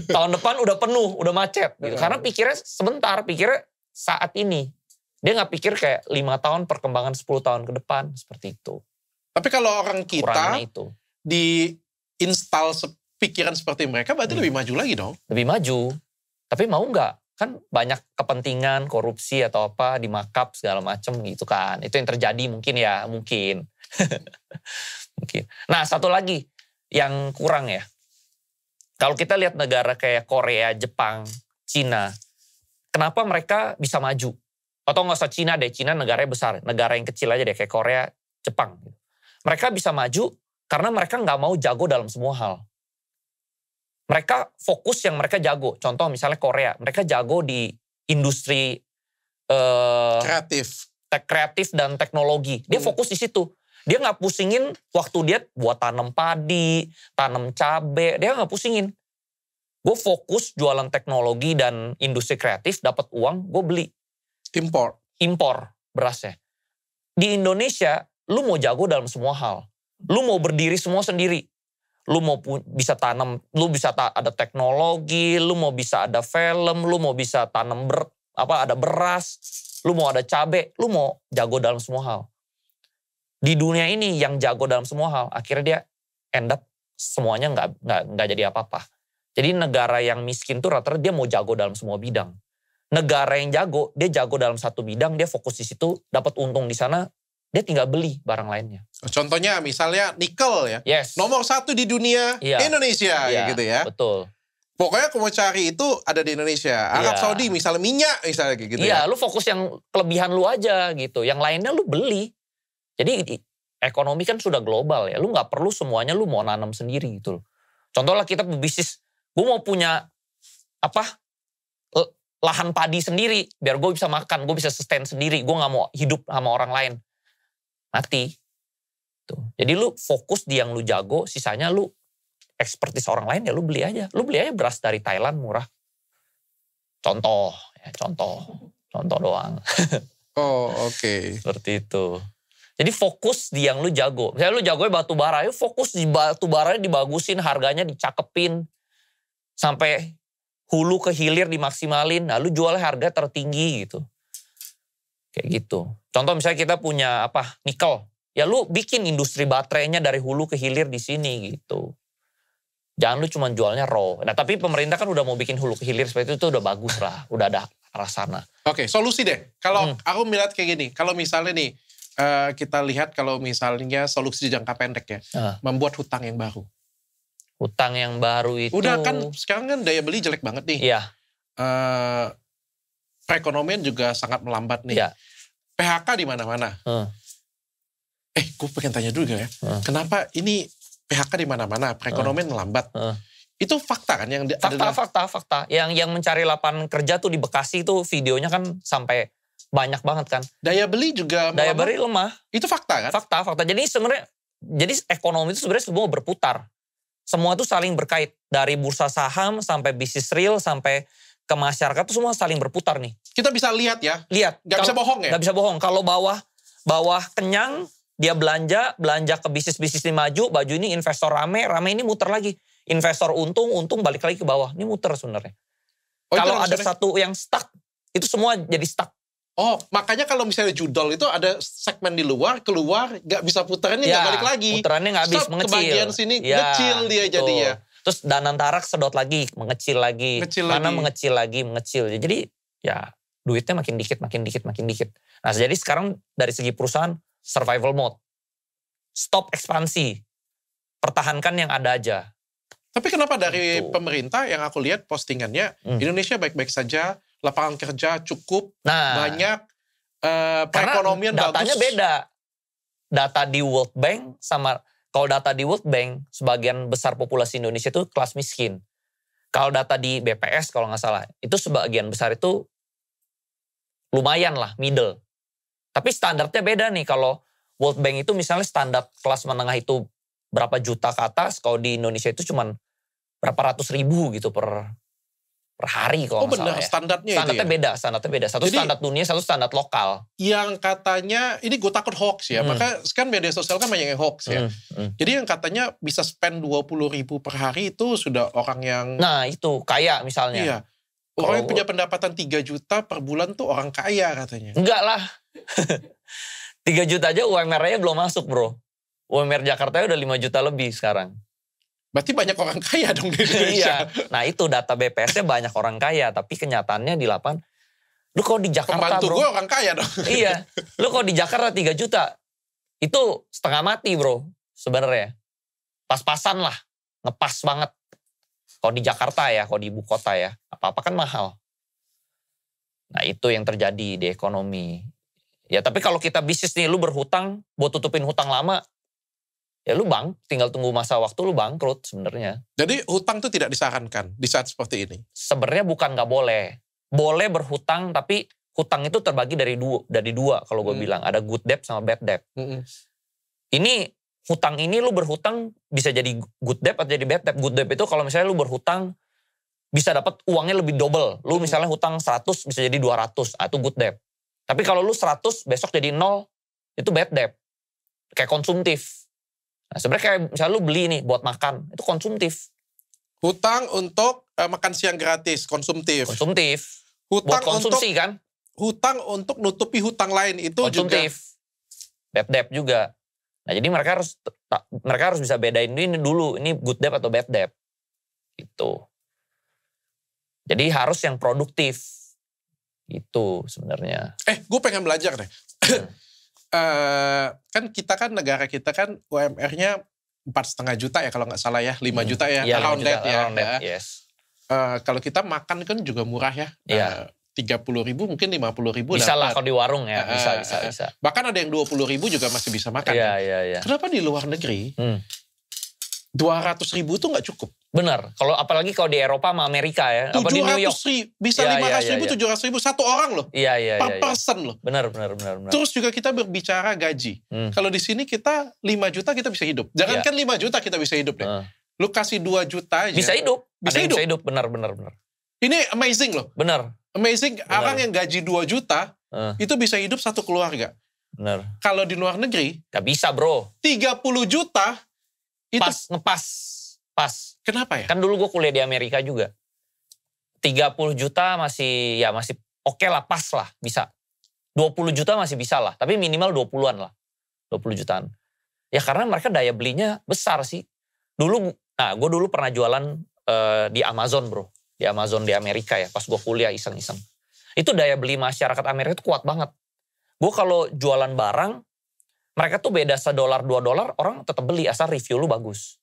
Tahun depan udah penuh, udah macet gitu. Karena pikirnya sebentar, pikirnya saat ini. Dia nggak pikir kayak 5 tahun perkembangan 10 tahun ke depan seperti itu. Tapi kalau orang kita di install pikiran seperti mereka berarti lebih maju lagi dong. Lebih maju. Tapi mau nggak? Kan banyak kepentingan, korupsi atau apa, di markup segala macam gitu kan. Itu yang terjadi mungkin ya, mungkin. Mungkin. Nah, satu lagi yang kurang ya. Kalau kita lihat negara kayak Korea, Jepang, Cina, kenapa mereka bisa maju? Atau nggak usah Cina deh, Cina negaranya besar. Negara yang kecil aja deh, kayak Korea, Jepang. Mereka bisa maju karena mereka nggak mau jago dalam semua hal. Mereka fokus yang mereka jago. Contoh misalnya Korea, mereka jago di industri kreatif dan teknologi. Dia fokus di situ. Dia nggak pusingin waktu dia buat tanam padi, tanam cabai. Dia nggak pusingin. Gue fokus jualan teknologi dan industri kreatif, dapat uang, gue beli. Impor berasnya. Di Indonesia, lu mau jago dalam semua hal. Lu mau berdiri semua sendiri. Lu mau bisa tanam, lu bisa ada teknologi, lu mau bisa ada film, lu mau bisa tanam ada beras, lu mau ada cabai, lu mau jago dalam semua hal. Di dunia ini yang jago dalam semua hal, akhirnya dia end up semuanya nggak jadi apa-apa. Jadi negara yang miskin tuh rata-rata dia mau jago dalam semua bidang. Negara yang jago, dia jago dalam satu bidang, dia fokus di situ, dapat untung di sana, dia tinggal beli barang lainnya. Contohnya misalnya nikel ya. Yes. Nomor 1 di dunia Indonesia gitu ya. Betul. Pokoknya kalau mau cari itu ada di Indonesia. Arab Saudi misalnya minyak misalnya gitu ya. Iya, lu fokus yang kelebihan lu aja gitu. Yang lainnya lu beli. Jadi ekonomi kan sudah global ya. Lu gak perlu semuanya lu mau nanam sendiri gitu loh. Contohnya kita bisnis. Gue mau punya lahan padi sendiri. Biar gue bisa makan. Gue bisa sustain sendiri. Gue gak mau hidup sama orang lain. Mati. Tuh. Jadi lu fokus di yang lu jago. Sisanya lu expertise orang lain ya lu beli aja. Lu beli aja beras dari Thailand murah. Contoh doang. Oh oke. Seperti itu. Jadi fokus di yang lu jago. Misalnya lu jagonya batu bara, ya fokus di batu baranya dibagusin, harganya dicakepin. Sampai hulu ke hilir dimaksimalin, nah lu jualnya harga tertinggi gitu. Kayak gitu. Contoh misalnya kita punya nikel. Ya lu bikin industri baterainya dari hulu ke hilir di sini gitu. Jangan lu cuma jualnya raw. Nah tapi pemerintah kan udah mau bikin hulu ke hilir seperti itu udah bagus lah. Udah ada arah sana. Oke, solusi deh. Kalau aku melihat kayak gini. Kalau misalnya nih, kita lihat kalau misalnya solusi jangka pendek ya. Membuat hutang yang baru. Hutang yang baru itu. Udah kan sekarang kan daya beli jelek banget nih. Iya. Perekonomian juga sangat melambat nih. Iya. PHK di mana-mana. Gue pengen tanya dulu ya. Kenapa ini PHK di mana-mana, perekonomian melambat? Itu fakta kan yang fakta. Yang mencari lapangan kerja tuh di Bekasi tuh videonya kan sampai banyak banget kan. Daya beli juga melambat. Daya beli lemah. Itu fakta kan? Fakta. Jadi sebenarnya ekonomi itu sebenarnya semua berputar. Semua itu saling berkait. Dari bursa saham sampai bisnis real sampai ke masyarakat itu semua saling berputar nih. Kita bisa lihat ya. Lihat. Gak bisa bohong ya? Gak bisa bohong. Kalau bawah kenyang, dia belanja ke bisnis-bisnis ini maju ini investor rame ini muter lagi. Investor untung balik lagi ke bawah. Ini muter sebenarnya. Kalau ada satu yang stuck, itu semua jadi stuck. Oh, makanya kalau misalnya judol itu ada segmen di luar, keluar, gak bisa putarannya, gak balik lagi. Putarannya gak habis, mengecil. Kebagian sini, kecil dia jadinya. Terus Danantara sedot lagi, mengecil lagi. Mengecil lagi. Jadi ya duitnya makin dikit. Nah jadi sekarang dari segi perusahaan, survival mode. Stop ekspansi. Pertahankan yang ada aja. Tapi kenapa dari pemerintah yang aku lihat postingannya, Indonesia baik-baik saja, lapangan kerja cukup, banyak, perekonomian bagus. Datanya beda. Data di World Bank kalau data di World Bank, sebagian besar populasi Indonesia itu kelas miskin. Kalau data di BPS kalau nggak salah, itu sebagian besar itu lumayan lah, middle. Tapi standarnya beda nih, kalau World Bank itu misalnya standar kelas menengah itu berapa juta ke atas, kalau di Indonesia itu cuman berapa ratus ribu gitu per per hari kalau nggak salah ya. Standarnya Standarnya beda. Satu jadi, standar dunia, satu standar lokal. Yang katanya, ini gue takut hoax ya, maka kan media sosial kan banyak yang hoax ya. Jadi yang katanya bisa spend 20.000 per hari itu sudah orang yang... Nah itu, kaya misalnya. Iya. Orang yang punya pendapatan 3 juta per bulan tuh orang kaya katanya. Enggak lah. 3 juta aja UMR-nya belum masuk bro. UMR Jakarta udah 5 juta lebih sekarang. Berarti banyak orang kaya dong di Indonesia. Iya. Nah itu data BPS-nya banyak orang kaya. Tapi kenyataannya di lapangan. Lu kalau di Jakarta pembantu bro. gue orang kaya dong. Iya. Lu kalau di Jakarta 3 juta. Itu setengah mati bro. Sebenarnya. Pas-pasan lah. Ngepas banget. Kalau di Jakarta ya. Kalau di ibu kota ya. Apa-apa kan mahal. Nah itu yang terjadi di ekonomi. Ya tapi kalau kita bisnis nih. Lu berhutang. Buat tutupin hutang lama. Ya lu tinggal tunggu masa waktu lu bangkrut sebenarnya. Jadi hutang tuh tidak disarankan di saat seperti ini? Sebenarnya bukan nggak boleh. Boleh berhutang tapi hutang itu terbagi dari dua kalau gue bilang. Ada good debt sama bad debt. Ini hutang ini lu berhutang bisa jadi good debt atau jadi bad debt. Good debt itu kalau misalnya lu berhutang bisa dapat uangnya lebih double. Lu misalnya hutang 100 bisa jadi 200. Itu good debt. Tapi kalau lu 100 besok jadi 0 itu bad debt. Kayak konsumtif. Nah sebenarnya kayak misalnya lu beli nih buat makan, itu konsumtif. Hutang untuk makan siang gratis, konsumtif. Konsumtif. Hutang buat konsumsi untuk, kan? Hutang untuk nutupi hutang lain itu konsumtif. Juga. Bad debt juga. Nah jadi mereka harus bisa bedain ini dulu, ini good debt atau bad debt. Gitu. Jadi harus yang produktif. Itu sebenarnya. Gue pengen belajar deh. Kan kita kan negara kita kan UMR-nya 4,5 juta ya kalau nggak salah ya, 5 juta ya, around that ya. Yes. Kalau kita makan kan juga murah ya, 30.000 mungkin 50.000 bisa lah kalau di warung ya, bisa. Bahkan ada yang 20.000 juga masih bisa makan. Iya. Kenapa di luar negeri 200.000 tuh nggak cukup? Benar, apalagi kalau di Eropa sama Amerika ya. 700.000, bisa 500.000, 700.000 satu orang loh. Iya. Per person loh. Benar. Terus juga kita berbicara gaji. Kalau di sini kita 5 juta kita bisa hidup. Jangankan 5 juta kita bisa hidup deh. Lu kasih 2 juta aja. Bisa hidup. Bisa hidup. Benar. Ini amazing loh. Benar. Amazing, orang yang gaji 2 juta, itu bisa hidup satu keluarga. Benar. Kalau di luar negeri. Gak bisa bro. 30 juta. Itu Pas. Kenapa ya? Kan dulu gue kuliah di Amerika juga. 30 juta masih oke lah, pas lah, bisa. 20 juta masih bisa lah, tapi minimal 20-an lah. 20 jutaan. Ya karena mereka daya belinya besar sih. Gue dulu pernah jualan di Amazon bro. Di Amazon di Amerika ya, pas gue kuliah iseng-iseng. Itu daya beli masyarakat Amerika itu kuat banget. Gue kalau jualan barang, mereka tuh beda $1, $2, orang tetap beli asal review lu bagus.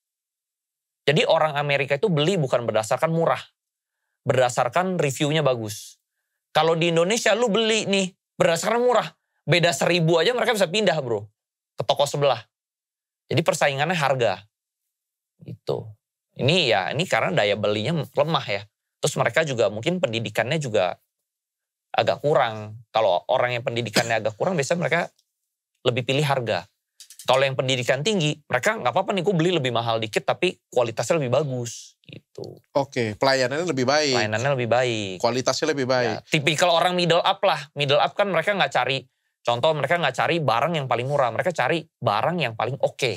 Jadi orang Amerika itu beli bukan berdasarkan murah. Berdasarkan reviewnya bagus. Kalau di Indonesia lu beli nih berdasarkan murah. Beda 1.000 aja mereka bisa pindah bro. Ke toko sebelah. Jadi persaingannya harga. Gitu. Ini karena daya belinya lemah ya. Terus mereka juga mungkin pendidikannya juga agak kurang. Kalau orang yang pendidikannya agak kurang biasanya mereka lebih pilih harga. Kalau yang pendidikan tinggi, mereka nggak apa-apa nih gue beli lebih mahal dikit tapi kualitasnya lebih bagus gitu. Oke, pelayanannya lebih baik. Kualitasnya lebih baik. Ya, tipikal orang middle up lah. Middle up kan mereka nggak cari, contoh mereka nggak cari barang yang paling murah. Mereka cari barang yang paling oke.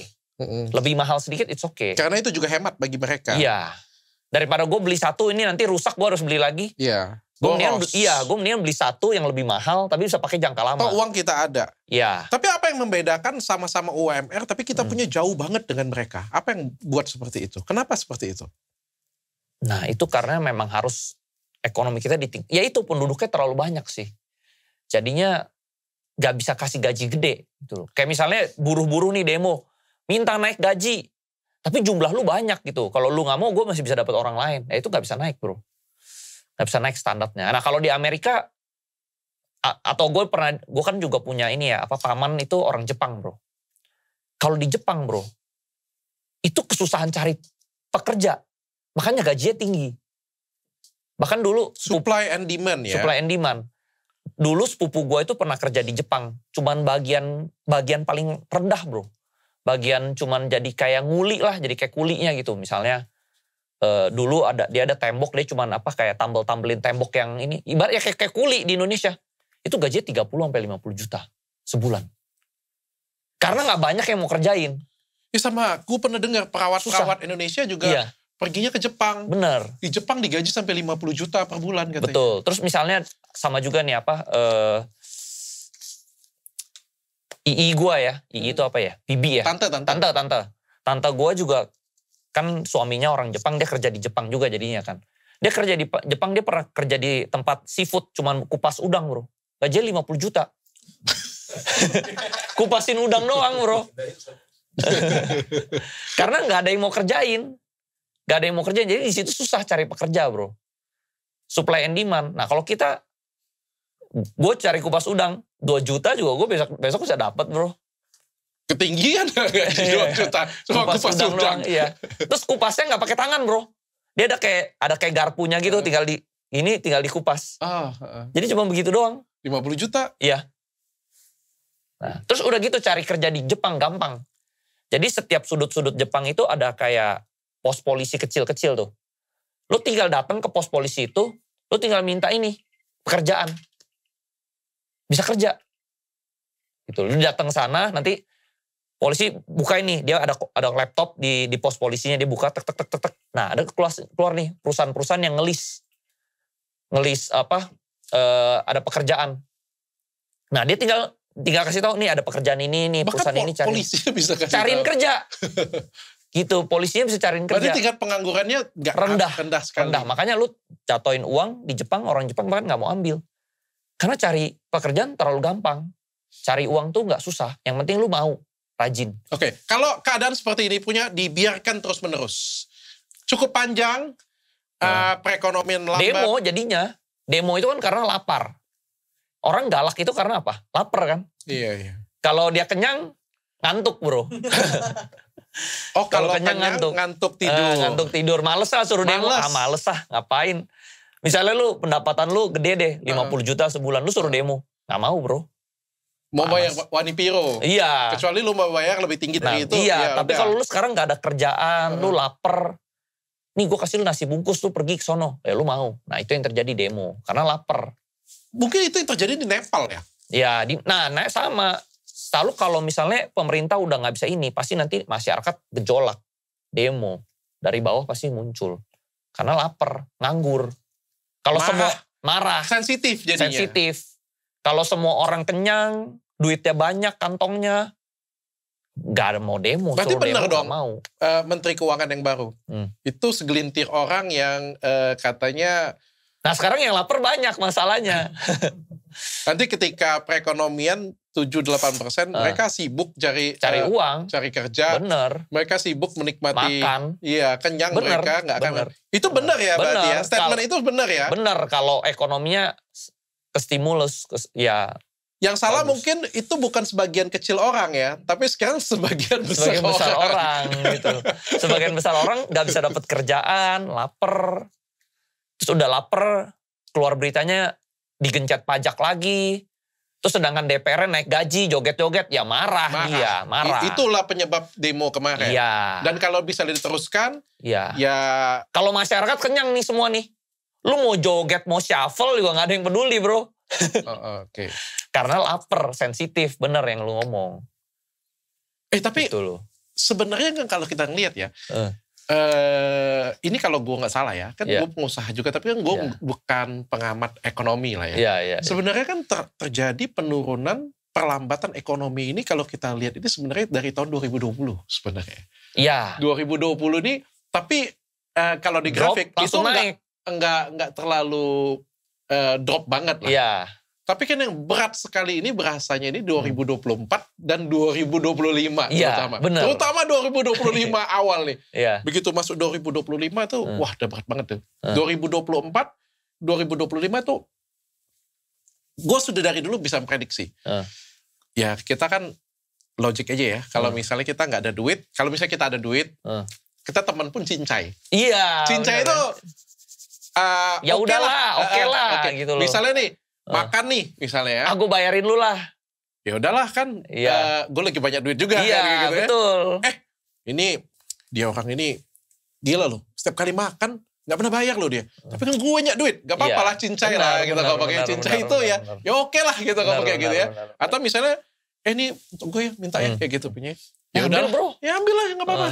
Lebih mahal sedikit it's okay. Karena itu juga hemat bagi mereka. Iya. Daripada gue beli satu ini nanti rusak gue harus beli lagi. Iya. Gue mendingan beli satu yang lebih mahal tapi bisa pakai jangka lama. Uang kita ada. Iya. Tapi apa yang membedakan sama-sama UMR tapi kita punya jauh banget dengan mereka? Apa yang buat seperti itu? Kenapa seperti itu? Nah itu karena memang harus ekonomi kita ya itu penduduknya terlalu banyak sih. Jadinya gak bisa kasih gaji gede. Gitu. Kayak misalnya buruh-buruh nih demo. Minta naik gaji. Tapi jumlah lu banyak gitu. Kalau lu gak mau gue masih bisa dapat orang lain. Itu gak bisa naik bro. Gak bisa naik standarnya. Nah kalau di Amerika, atau gue kan juga punya ini ya, paman itu orang Jepang bro. Kalau di Jepang bro, itu kesusahan cari pekerja. Makanya gajinya tinggi. Bahkan dulu. Supply and demand ya. Supply and demand. Dulu sepupu gue itu pernah kerja di Jepang. Cuman bagian paling rendah bro. Bagian cuman jadi kayak nguli lah, jadi kayak kulinya gitu. Misalnya dulu dia ada tembok, dia cuman kayak tambel-tambelin tembok yang ini. Ibaratnya kayak kuli di Indonesia. Itu gajinya 30-50 juta sebulan. Karena gak banyak yang mau kerjain. Ya sama, gue pernah dengar perawat-perawat Indonesia juga perginya ke Jepang. Bener. Di Jepang digaji sampai 50 juta per bulan katanya. Betul. Terus misalnya sama juga nih II gue ya. II itu apa ya? Bibi ya? Tante gue juga kan suaminya orang Jepang, dia kerja di Jepang juga jadinya kan. Dia kerja di Jepang, dia pernah kerja di tempat seafood, cuman kupas udang bro. Gajinya 50 juta. Kupasin udang doang bro. Karena gak ada yang mau kerjain. Gak ada yang mau kerjain, jadi di situ susah cari pekerja bro. Supply and demand. Nah kalau kita, gue cari kupas udang, 2 juta juga gue besok bisa dapat bro. Ketinggian gaji 2 juta. Kupas udang doang, iya. Terus kupasnya gak pakai tangan bro. Dia ada kayak garpunya gitu, tinggal dikupas. Jadi cuma begitu doang. 50 juta? Iya. Nah, terus udah gitu cari kerja di Jepang gampang. Jadi setiap sudut-sudut Jepang itu ada kayak pos polisi kecil-kecil tuh. Lu tinggal datang ke pos polisi itu, lu tinggal minta ini, pekerjaan. Bisa kerja. Gitu. Lu datang sana, nanti polisi buka ini, dia ada laptop di pos polisinya, dia buka tek. Nah, ada keluar nih perusahaan-perusahaan yang ngelis ada pekerjaan. Nah, dia tinggal kasih tahu nih ada pekerjaan ini nih, perusahaan ini cari. Polisinya bisa kasih cariin tahu. Kerja. Gitu, polisinya bisa cariin kerja. Berarti tingkat penganggurannya rendah sekali. Rendah, makanya lu jatoin uang di Jepang, orang Jepang bahkan gak mau ambil. Karena cari pekerjaan terlalu gampang. Cari uang tuh gak susah, yang penting lu mau, rajin. Oke, kalau keadaan seperti ini dibiarkan terus-menerus. Cukup panjang, perekonomian lambat. Demo jadinya. Demo itu kan karena lapar. Orang galak itu karena apa? Lapar kan? Iya. Kalau dia kenyang, ngantuk bro. Kalau kenyang ngantuk tidur. Ngantuk tidur. Males lah suruh demo. Males lah, ngapain. Misalnya lu pendapatan lu gede deh, 50 juta sebulan. Lu suruh demo. Gak mau bro. Mau bayar Wanipiro. Iya. Kecuali lu mau bayar lebih tinggi dari itu. Iya, tapi kalau lu sekarang gak ada kerjaan, lu lapar. Nih gue kasih lu nasi bungkus, lu pergi ke sono. Ya lu mau. Nah itu yang terjadi demo. Karena lapar. Mungkin itu yang terjadi di Nepal ya? Ya, sama. Selalu kalau misalnya pemerintah udah gak bisa ini, pasti nanti masyarakat gejolak. Demo. Dari bawah pasti muncul. Karena lapar, nganggur. Kalau semua marah. Sensitif jadinya. Sensitif. Kalau semua orang kenyang, duitnya banyak kantongnya, gak ada mau demo. Berarti benar dong, mau. Menteri Keuangan yang baru. Itu segelintir orang yang katanya... Nah sekarang yang lapar banyak masalahnya. Nanti ketika perekonomian 7-8%, mereka sibuk cari uang, cari kerja. Bener. Mereka sibuk menikmati. Makan. Iya, kenyang bener, mereka nggak akan. Bener. Itu benar ya berarti ya? Statement itu benar ya? Bener, kalau ekonominya kestimulus, ya. Yang salah mungkin itu bukan sebagian kecil orang ya, tapi sekarang sebagian besar orang gitu. Sebagian besar orang nggak bisa dapat kerjaan, lapar. Terus udah lapar, keluar beritanya digencet pajak lagi. Terus sedangkan DPR naik gaji, joget-joget, ya marah. Itulah penyebab demo kemarin. Iya. Dan kalau bisa diteruskan, ya. Kalau masyarakat kenyang nih semua nih, lu mau joget, mau shuffle juga nggak ada yang peduli bro. Oke. Karena lapar, sensitif, bener yang lu ngomong. Tapi sebenarnya kan kalau kita ngelihat ya, ini kalau gue nggak salah ya, kan gue pengusaha juga, tapi kan gue bukan pengamat ekonomi lah ya. Sebenarnya kan terjadi penurunan perlambatan ekonomi ini kalau kita lihat ini sebenarnya dari tahun 2020 sebenarnya. Iya. 2020 ini, tapi kalau di grafik itu nggak terlalu drop banget lah. Iya. Tapi kan yang berat sekali ini berasanya ini 2024 dan 2025 terutama. Bener. Terutama 2025 awal nih. Iya. Begitu masuk 2025 tuh, wah udah berat banget tuh. 2024, 2025 tuh, gue sudah dari dulu bisa memprediksi. Ya kita kan logik aja ya. Kalau misalnya kita nggak ada duit, kalau misalnya kita ada duit, kita teman pun cincai. Iya. Cincai itu, ya udahlah, oke lah gitu loh. Misalnya nih, makan nih misalnya ya. Aku bayarin lu lah. Ya udahlah kan, gue lagi banyak duit juga. Iya, kan, gitu betul. Ya. Ini dia orang ini Gila loh, setiap kali makan nggak pernah bayar loh dia. Tapi kan gue banyak duit, nggak apa-apa lah cincai lah gitu. Kalau pakai cincai itu ya oke lah gitu kalau pakai gitu ya. Atau misalnya, ini untuk gue ya minta ya kayak gitu punya. Ya udah bro, ya ambil lah nggak apa-apa.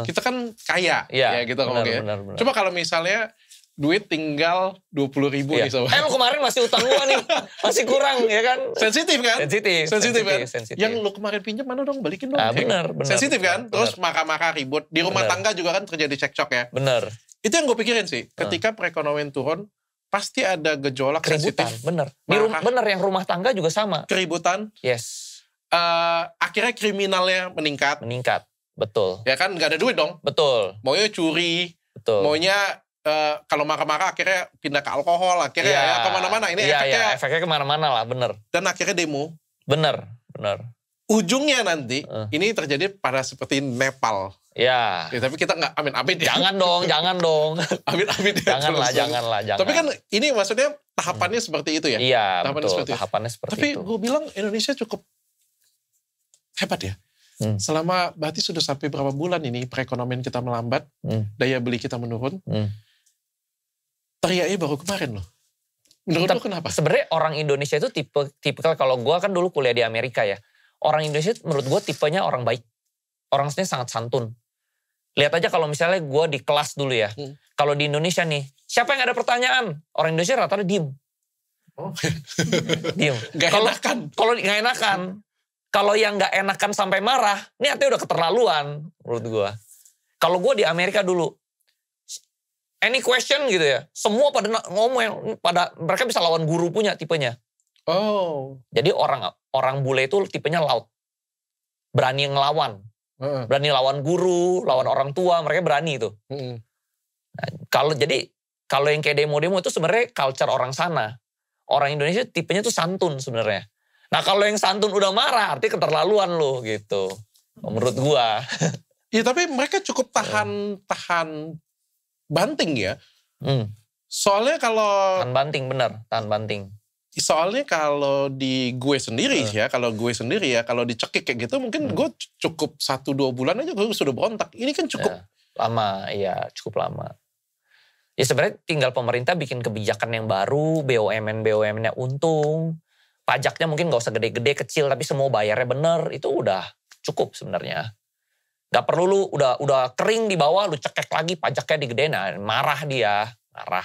Kita kan kaya ya gitu kalau kayak. Coba kalau misalnya duit tinggal 20.000 nih sobat. Lu kemarin masih utang gua nih, masih kurang ya kan? Sensitif kan? Sensitif kan? Yang lu kemarin pinjam mana dong, balikin dong. Benar. Sensitif kan? Terus maka-maka ribut. Di rumah tangga juga kan terjadi cekcok ya. Benar. Itu yang gue pikirin sih. Ketika perekonomian turun, pasti ada gejolak keributan, sensitif. Benar. Benar, yang rumah tangga juga sama. Keributan. Yes. Akhirnya kriminalnya meningkat. Betul. Ya kan gak ada duit dong. Betul. Maunya curi. Betul. Maunya kalau maka-maka akhirnya pindah ke alkohol. Akhirnya ya kemana-mana. Ini efeknya kemana-mana lah, bener. Dan akhirnya demo. Bener. Ujungnya nanti, ini terjadi pada seperti Nepal. Ya. Tapi kita nggak amin-amin ya. Jangan dong. Amin-amin ya. Janganlah. Tapi kan ini maksudnya tahapannya seperti itu ya. Iya, tahapannya seperti tapi itu. Tapi gue bilang Indonesia cukup hebat ya. Selama berarti sudah sampai berapa bulan ini perekonomian kita melambat, daya beli kita menurun. Teriaknya baru kemarin loh. Menurut lu kenapa? Sebenarnya orang Indonesia itu tipikal, kalau gue kan dulu kuliah di Amerika ya. Orang Indonesia menurut gue tipenya orang baik. Orangnya sangat santun. Lihat aja kalau misalnya gue di kelas dulu ya. Kalau di Indonesia nih, siapa yang ada pertanyaan? Orang Indonesia rata-rata diem. Diem. Gak enakan. Kalau gak enakan. Kalau yang gak enakan sampai marah, ini artinya udah keterlaluan menurut gue. Kalau gue di Amerika dulu, any question gitu ya, semua pada ngomong, mereka bisa lawan guru punya tipenya. Oh. Jadi orang bule itu tipenya loud. Berani ngelawan. Berani lawan guru, lawan orang tua, mereka berani itu. Nah, kalau yang kayak demo-demo itu sebenarnya culture orang sana. Orang Indonesia tipenya tuh santun sebenarnya. Nah kalau yang santun udah marah, artinya keterlaluan loh gitu. Menurut gua. Iya tapi mereka cukup tahan banting ya. Soalnya kalau... Tahan banting. Soalnya kalau di gue sendiri kalau dicekik kayak gitu mungkin gue cukup 1-2 bulan aja gue sudah berontak. Ini kan cukup... cukup lama. Ya sebenarnya tinggal pemerintah bikin kebijakan yang baru, BUMN-nya untung. Pajaknya mungkin gak usah gede-gede kecil tapi semua bayarnya bener, itu udah cukup sebenarnya. Gak perlu lu udah kering di bawah lu cekek lagi pajaknya digedein, nah marah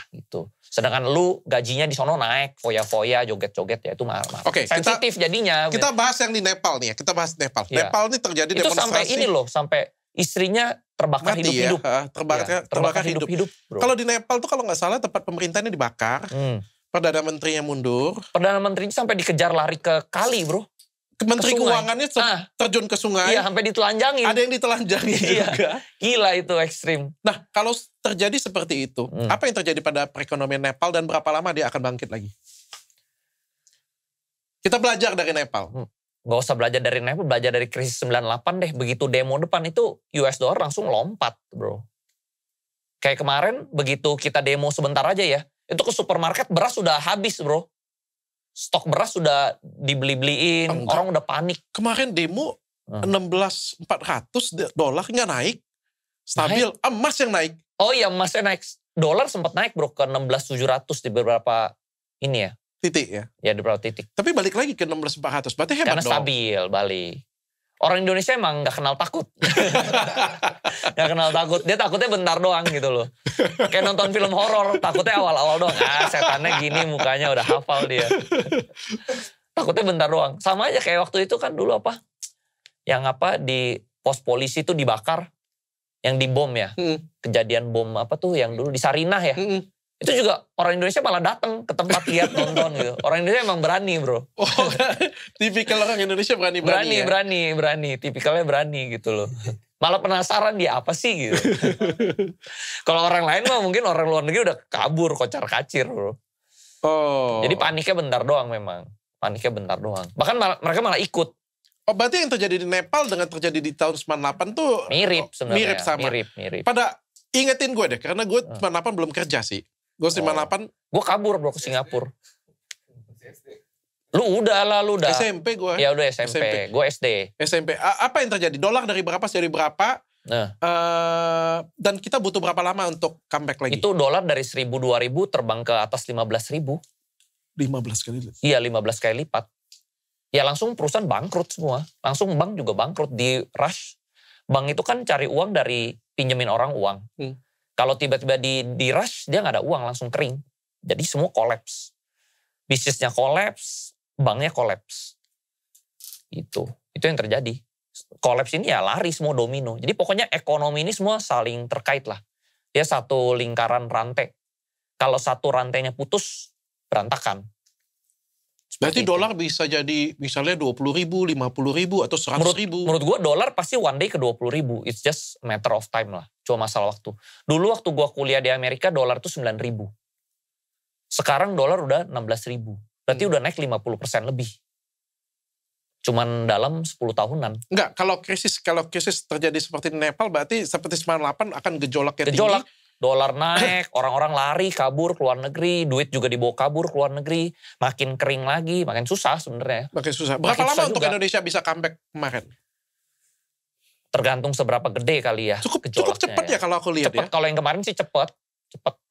gitu. Sedangkan lu gajinya di sono naik, foya-foya, joget-joget ya itu marah. Oke, sensitif jadinya. Kita bahas yang di Nepal nih ya, Nepal ini terjadi itu demonstrasi. Sampai istrinya terbakar hidup-hidup. Ya, terbakar hidup-hidup. Kalau di Nepal tuh kalau nggak salah tempat pemerintahnya dibakar. Perdana Menterinya mundur. Perdana Menterinya sampai dikejar lari ke kali bro. Menteri Keuangannya terjun ke sungai. Iya sampai ditelanjangin. Ada yang ditelanjangin juga. Gila itu ekstrim. Nah kalau terjadi seperti itu, apa yang terjadi pada perekonomian Nepal dan berapa lama dia akan bangkit lagi? Kita belajar dari Nepal. Gak usah belajar dari Nepal, belajar dari krisis 98 deh. Begitu demo depan itu US dollar langsung lompat bro. Kayak kemarin begitu kita demo sebentar aja ya. Itu ke supermarket beras sudah habis bro. Stok beras sudah dibeli-beliin. Orang udah panik. Kemarin demo 16.400 dolar nggak naik. Stabil. Naik. Emas yang naik. Oh iya emasnya naik. Dolar sempat naik bro ke 16.700 di beberapa ini ya. Titik ya? Ya di beberapa titik. Tapi balik lagi ke 16.400. Berarti hebat. Karena dong. Stabil balik. Orang Indonesia emang gak kenal takut. Gak kenal takut. Dia takutnya bentar doang gitu loh. Kayak nonton film horor, takutnya awal-awal doang. Setannya gini mukanya udah hafal dia. Takutnya bentar doang. Sama aja kayak waktu itu kan dulu apa. Yang di pos polisi itu dibakar. Yang dibom ya. Kejadian bom apa tuh yang dulu di Sarinah ya. Itu juga orang Indonesia malah datang ke tempat lihat nonton gitu. Orang Indonesia emang berani bro. Oh, tipikal orang Indonesia berani ya? Berani. Tipikalnya berani gitu loh. Malah penasaran dia apa sih gitu. Kalau orang lain mah mungkin orang luar negeri udah kabur, kocar kacir bro. Oh. Jadi paniknya bentar doang memang. Bahkan mereka malah ikut. Oh berarti yang terjadi di Nepal dengan terjadi di tahun 98 tuh mirip sebenarnya. Mirip. Pada ingetin gue deh, karena gue 98 belum kerja sih. Gue 98. Gue kabur bro ke Singapura. Lu udah. SMP gue. Ya udah SMP. Gue SD. SMP. Apa yang terjadi? Dolar dari berapa jadi berapa? Dan kita butuh berapa lama untuk comeback lagi? Itu dolar dari 1.000-2.000 terbang ke atas 15.000. 15 kali lipat? Iya, 15 kali lipat. Ya langsung perusahaan bangkrut semua. Langsung bank juga bangkrut, di rush. Bank itu kan cari uang dari pinjemin orang uang. Kalau tiba-tiba di rush, dia nggak ada uang, langsung kering. Jadi semua kolaps. Bisnisnya kolaps, banknya kolaps. Itu yang terjadi. Kolaps ini ya lari semua domino. Jadi pokoknya ekonomi ini semua saling terkait lah. Dia satu lingkaran rantai. Kalau satu rantainya putus, berantakan. Berarti dolar bisa jadi misalnya 20.000, 50.000 atau 100.000. Menurut gue dolar pasti one day ke 20.000. It's just a matter of time lah. Cuma masalah waktu. Dulu waktu gue kuliah di Amerika dolar tuh 9.000. Sekarang dolar udah 16.000. Berarti udah naik 50% lebih. Cuman dalam 10 tahunan. Enggak, kalau krisis terjadi seperti Nepal berarti seperti 98 akan gejolak tinggi. Dolar naik, orang-orang lari, kabur ke luar negeri, duit juga dibawa kabur ke luar negeri, makin kering lagi, makin susah sebenarnya. Makin susah. Berapa lama untuk Indonesia bisa comeback kemarin? Tergantung seberapa gede kali ya. Cukup cepat ya kalau aku lihat ya. Kalau yang kemarin sih cepat.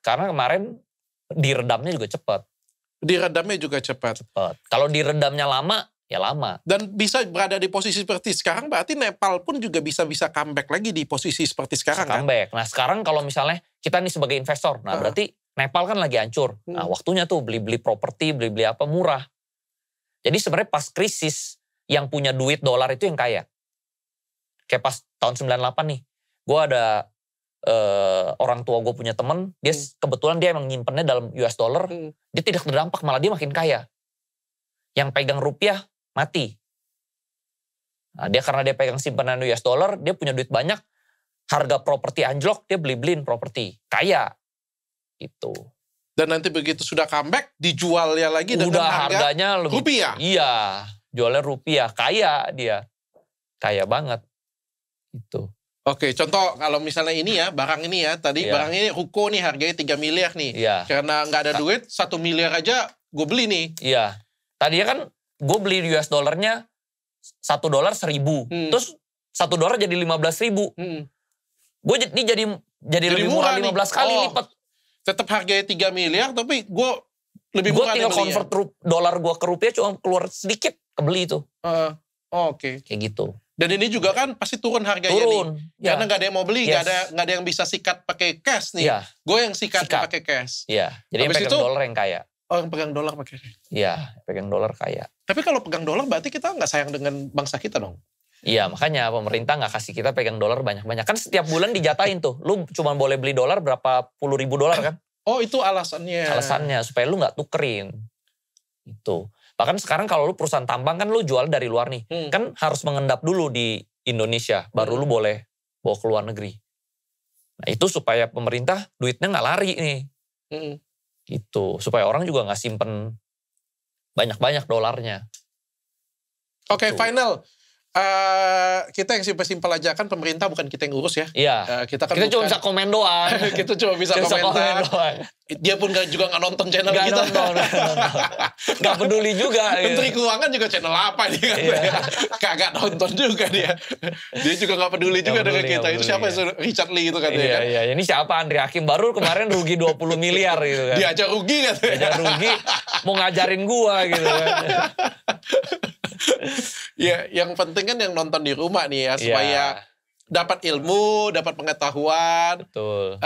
Karena kemarin diredamnya juga cepat. Kalau diredamnya lama, ya lama. Dan bisa berada di posisi seperti sekarang, berarti Nepal pun juga bisa comeback lagi di posisi seperti sekarang kan? Comeback. Nah sekarang kalau misalnya kita nih sebagai investor, nah berarti Nepal kan lagi hancur. Nah waktunya tuh beli-beli properti, beli-beli apa murah. Jadi sebenarnya pas krisis, yang punya duit dolar itu yang kaya. Kayak pas tahun 98 nih, gue ada orang tua gue punya temen, dia kebetulan dia emang nyimpennya dalam US dollar, dia tidak terdampak, malah dia makin kaya. Yang pegang rupiah, mati. Nah, karena dia pegang simpanan US dollar, dia punya duit banyak, harga properti anjlok, dia beli-beliin properti. Kaya. Gitu. Dan nanti begitu sudah comeback, dijualnya lagi dengan harganya lebih, rupiah? Iya, jualnya rupiah. Kaya dia. Kaya banget. Gitu. Oke, contoh kalau misalnya ini ya, barang ini ya, tadi barang ini ruko nih harganya 3 miliar nih. Karena nggak ada duit, 1 miliar aja gue beli nih. Iya. Tadinya kan gue beli US dollarnya $1 1.000. Terus $1 jadi 15.000. Gue jadi lebih murah 15 kali lipat. Tetap harganya 3 miliar tapi gue lebih murah. Gue tinggal convert dolar gue ke rupiah cuma keluar sedikit, kebeli itu. Oke. Kayak gitu. Dan ini juga kan pasti turun harganya nih. Karena nggak ada yang mau beli, nggak ada yang bisa sikat pakai cash nih. Gue yang sikat pakai cash. Iya. Jadi yang pegang dolar yang kaya. Oh, yang pegang dolar pakai cash. Iya, pegang dolar kaya. Tapi kalau pegang dolar berarti kita nggak sayang dengan bangsa kita dong. Iya, makanya pemerintah nggak kasih kita pegang dolar banyak-banyak. Kan setiap bulan dijatahin tuh. Lu cuma boleh beli dolar berapa puluh ribu dolar kan? Oh, itu alasannya. Alasannya supaya lu nggak tukerin. Itu. Bahkan sekarang kalau lu perusahaan tambang kan lu jual dari luar nih. Kan harus mengendap dulu di Indonesia. Baru lu boleh bawa ke luar negeri. Nah itu supaya pemerintah duitnya nggak lari nih. Gitu. Supaya orang juga nggak simpen banyak-banyak dolarnya. Oke, final. Kita yang simpel-simpel aja kan pemerintah bukan kita yang urus ya. Iya. Kita cuma bisa komen doang. Kita cuma bisa komentar. Dia pun juga nggak nonton channel kita. Nggak peduli juga. Menteri Keuangan juga channel apa nih kan? Kagak nonton juga dia. Dia juga nggak peduli juga dengan kita. Itu siapa Richard Lee itu katanya kan? Iya. Ini siapa Andri Hakim baru kemarin rugi 20 miliar gitu kan? Dia aja rugi katanya. Dia aja rugi. Mau ngajarin gua gitu kan? Ya, yang penting kan yang nonton di rumah nih ya, supaya dapat ilmu, dapat pengetahuan. Betul.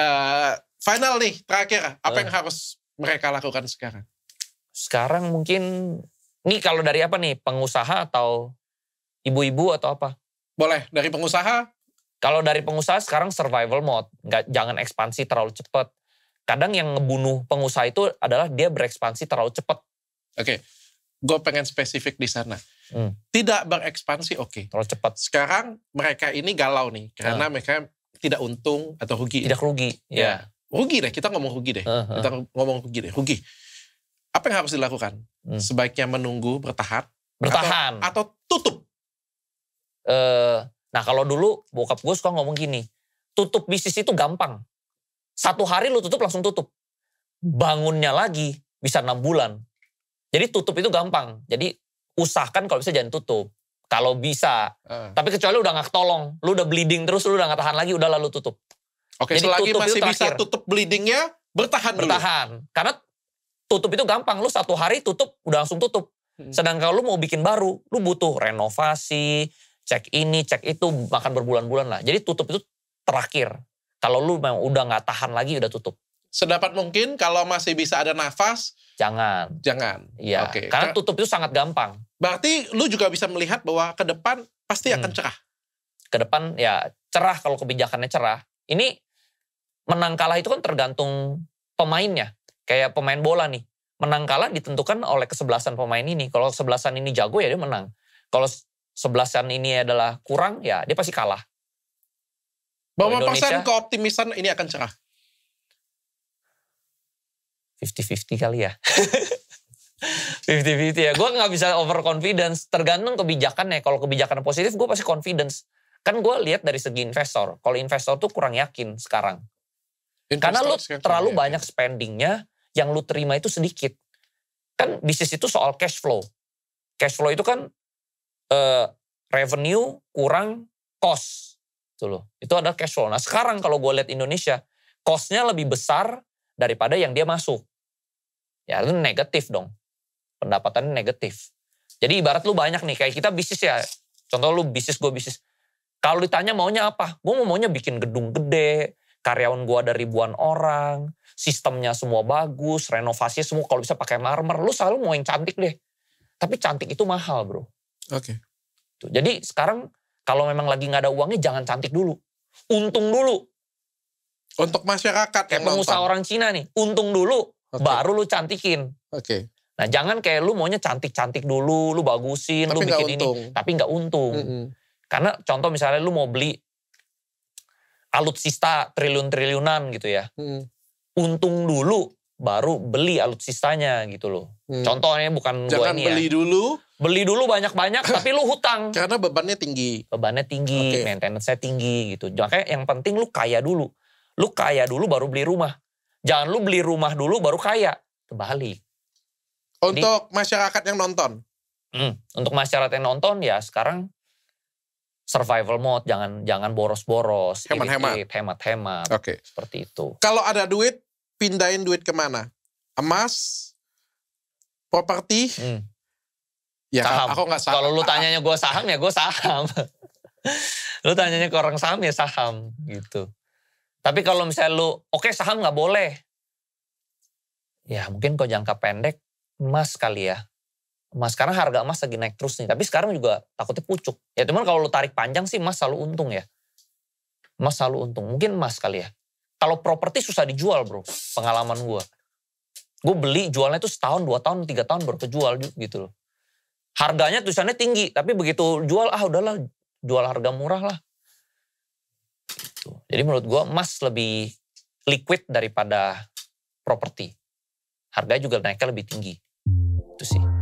Final nih, terakhir, apa yang harus mereka lakukan sekarang? Sekarang mungkin, nih kalau dari apa nih, pengusaha atau ibu-ibu atau apa? Boleh, dari pengusaha? Kalau dari pengusaha sekarang survival mode, jangan ekspansi terlalu cepat. Kadang yang ngebunuh pengusaha itu adalah dia berekspansi terlalu cepat. Oke. Gue pengen spesifik di sana. Tidak berekspansi, oke. Terlalu cepat. Sekarang mereka ini galau nih. Karena mereka tidak untung atau rugi. Tidak rugi. Ya. Rugi deh, kita ngomong rugi deh. Kita ngomong rugi deh, rugi. Apa yang harus dilakukan? Sebaiknya menunggu, bertahan. Atau tutup? Nah kalau dulu bokap gue suka ngomong gini. Tutup bisnis itu gampang. 1 hari lu tutup langsung tutup. Bangunnya lagi bisa 6 bulan. Jadi tutup itu gampang. Jadi usahakan kalau bisa jangan tutup. Kalau bisa. Tapi kecuali udah gak ketolong. Lu udah bleeding terus, lu udah gak tahan lagi, udah lalu tutup. Oke, jadi selagi masih bisa tutup bleedingnya, bertahan dulu. Karena tutup itu gampang. Lu 1 hari tutup, udah langsung tutup. Sedangkan kalau lu mau bikin baru, lu butuh renovasi, cek ini, cek itu, makan berbulan-bulan lah. Jadi tutup itu terakhir. Kalau lu memang udah gak tahan lagi, udah tutup. Sedapat mungkin kalau masih bisa ada nafas, jangan. Iya. Karena tutup itu sangat gampang. Berarti lu juga bisa melihat bahwa ke depan pasti akan cerah. Ke depan ya cerah kalau kebijakannya cerah. Ini menang kalah itu kan tergantung pemainnya. Kayak pemain bola nih. Menang kalah ditentukan oleh kesebelasan pemain ini. Kalau kesebelasan ini jago ya dia menang. Kalau kesebelasan ini adalah kurang ya dia pasti kalah. Berapa persen keoptimisan ini akan cerah? 50-50 kali ya. 50-50 ya. Gue gak bisa overconfidence. Tergantung kebijakannya. Kalau kebijakan positif gue pasti confidence. Kan gue lihat dari segi investor. Kalau investor tuh kurang yakin sekarang. Karena lu terlalu banyak spendingnya. Yang lu terima itu sedikit. Kan bisnis itu soal cash flow. Cash flow itu kan revenue kurang cost. Itu adalah cash flow. Nah sekarang kalau gue lihat Indonesia. Costnya lebih besar daripada yang dia masuk. Ya itu negatif dong. Pendapatannya negatif. Jadi ibarat lu banyak nih, kayak kita bisnis ya. Contoh lu bisnis, gue bisnis. Kalau ditanya maunya apa? Gue maunya bikin gedung gede, karyawan gue ada ribuan orang, sistemnya semua bagus, renovasinya semua kalau bisa pakai marmer. Lu selalu mau yang cantik deh. Tapi cantik itu mahal bro. Oke. Jadi sekarang kalau memang lagi gak ada uangnya jangan cantik dulu. Untung dulu. Untuk masyarakat kayak pengusaha orang Cina nih, untung dulu, baru lu cantikin. Nah jangan kayak lu maunya cantik-cantik dulu, lu bagusin, tapi lu bikin ini, tapi nggak untung. Karena contoh misalnya lu mau beli alutsista triliun-triliunan gitu ya, untung dulu, baru beli alutsistanya gitu loh. Contohnya bukan jangan gua ini beli dulu banyak-banyak, tapi lu hutang. Karena bebannya tinggi. Maintenance-nya tinggi gitu. Makanya yang penting lu kaya dulu. Lu kaya dulu baru beli rumah. Jangan lu beli rumah dulu baru kaya. Kebalik. Untuk masyarakat yang nonton? Untuk masyarakat yang nonton ya sekarang survival mode. Jangan boros-boros. Hemat-hemat. Seperti itu. Kalau ada duit, pindahin duit kemana? Emas? Properti? Ya, saham. Aku nggak saham. Kalau lu tanyanya gue saham ya gue saham. Lu tanyanya ke orang saham ya saham gitu. Tapi kalau misalnya lu, oke saham gak boleh. Ya mungkin kalau jangka pendek, emas kali ya. Emas, karena harga emas lagi naik terus nih. Tapi sekarang juga takutnya pucuk. Ya cuman kalau lu tarik panjang sih emas selalu untung ya. Emas selalu untung. Mungkin emas kali ya. Kalau properti susah dijual bro. Pengalaman gue. Gue beli jualnya tuh setahun, 2 tahun, 3 tahun baru kejual gitu loh. Harganya tulisannya tinggi. Tapi begitu jual, udahlah jual harga murah lah. Jadi menurut gue emas lebih liquid daripada properti. Harganya juga naiknya lebih tinggi. Itu sih.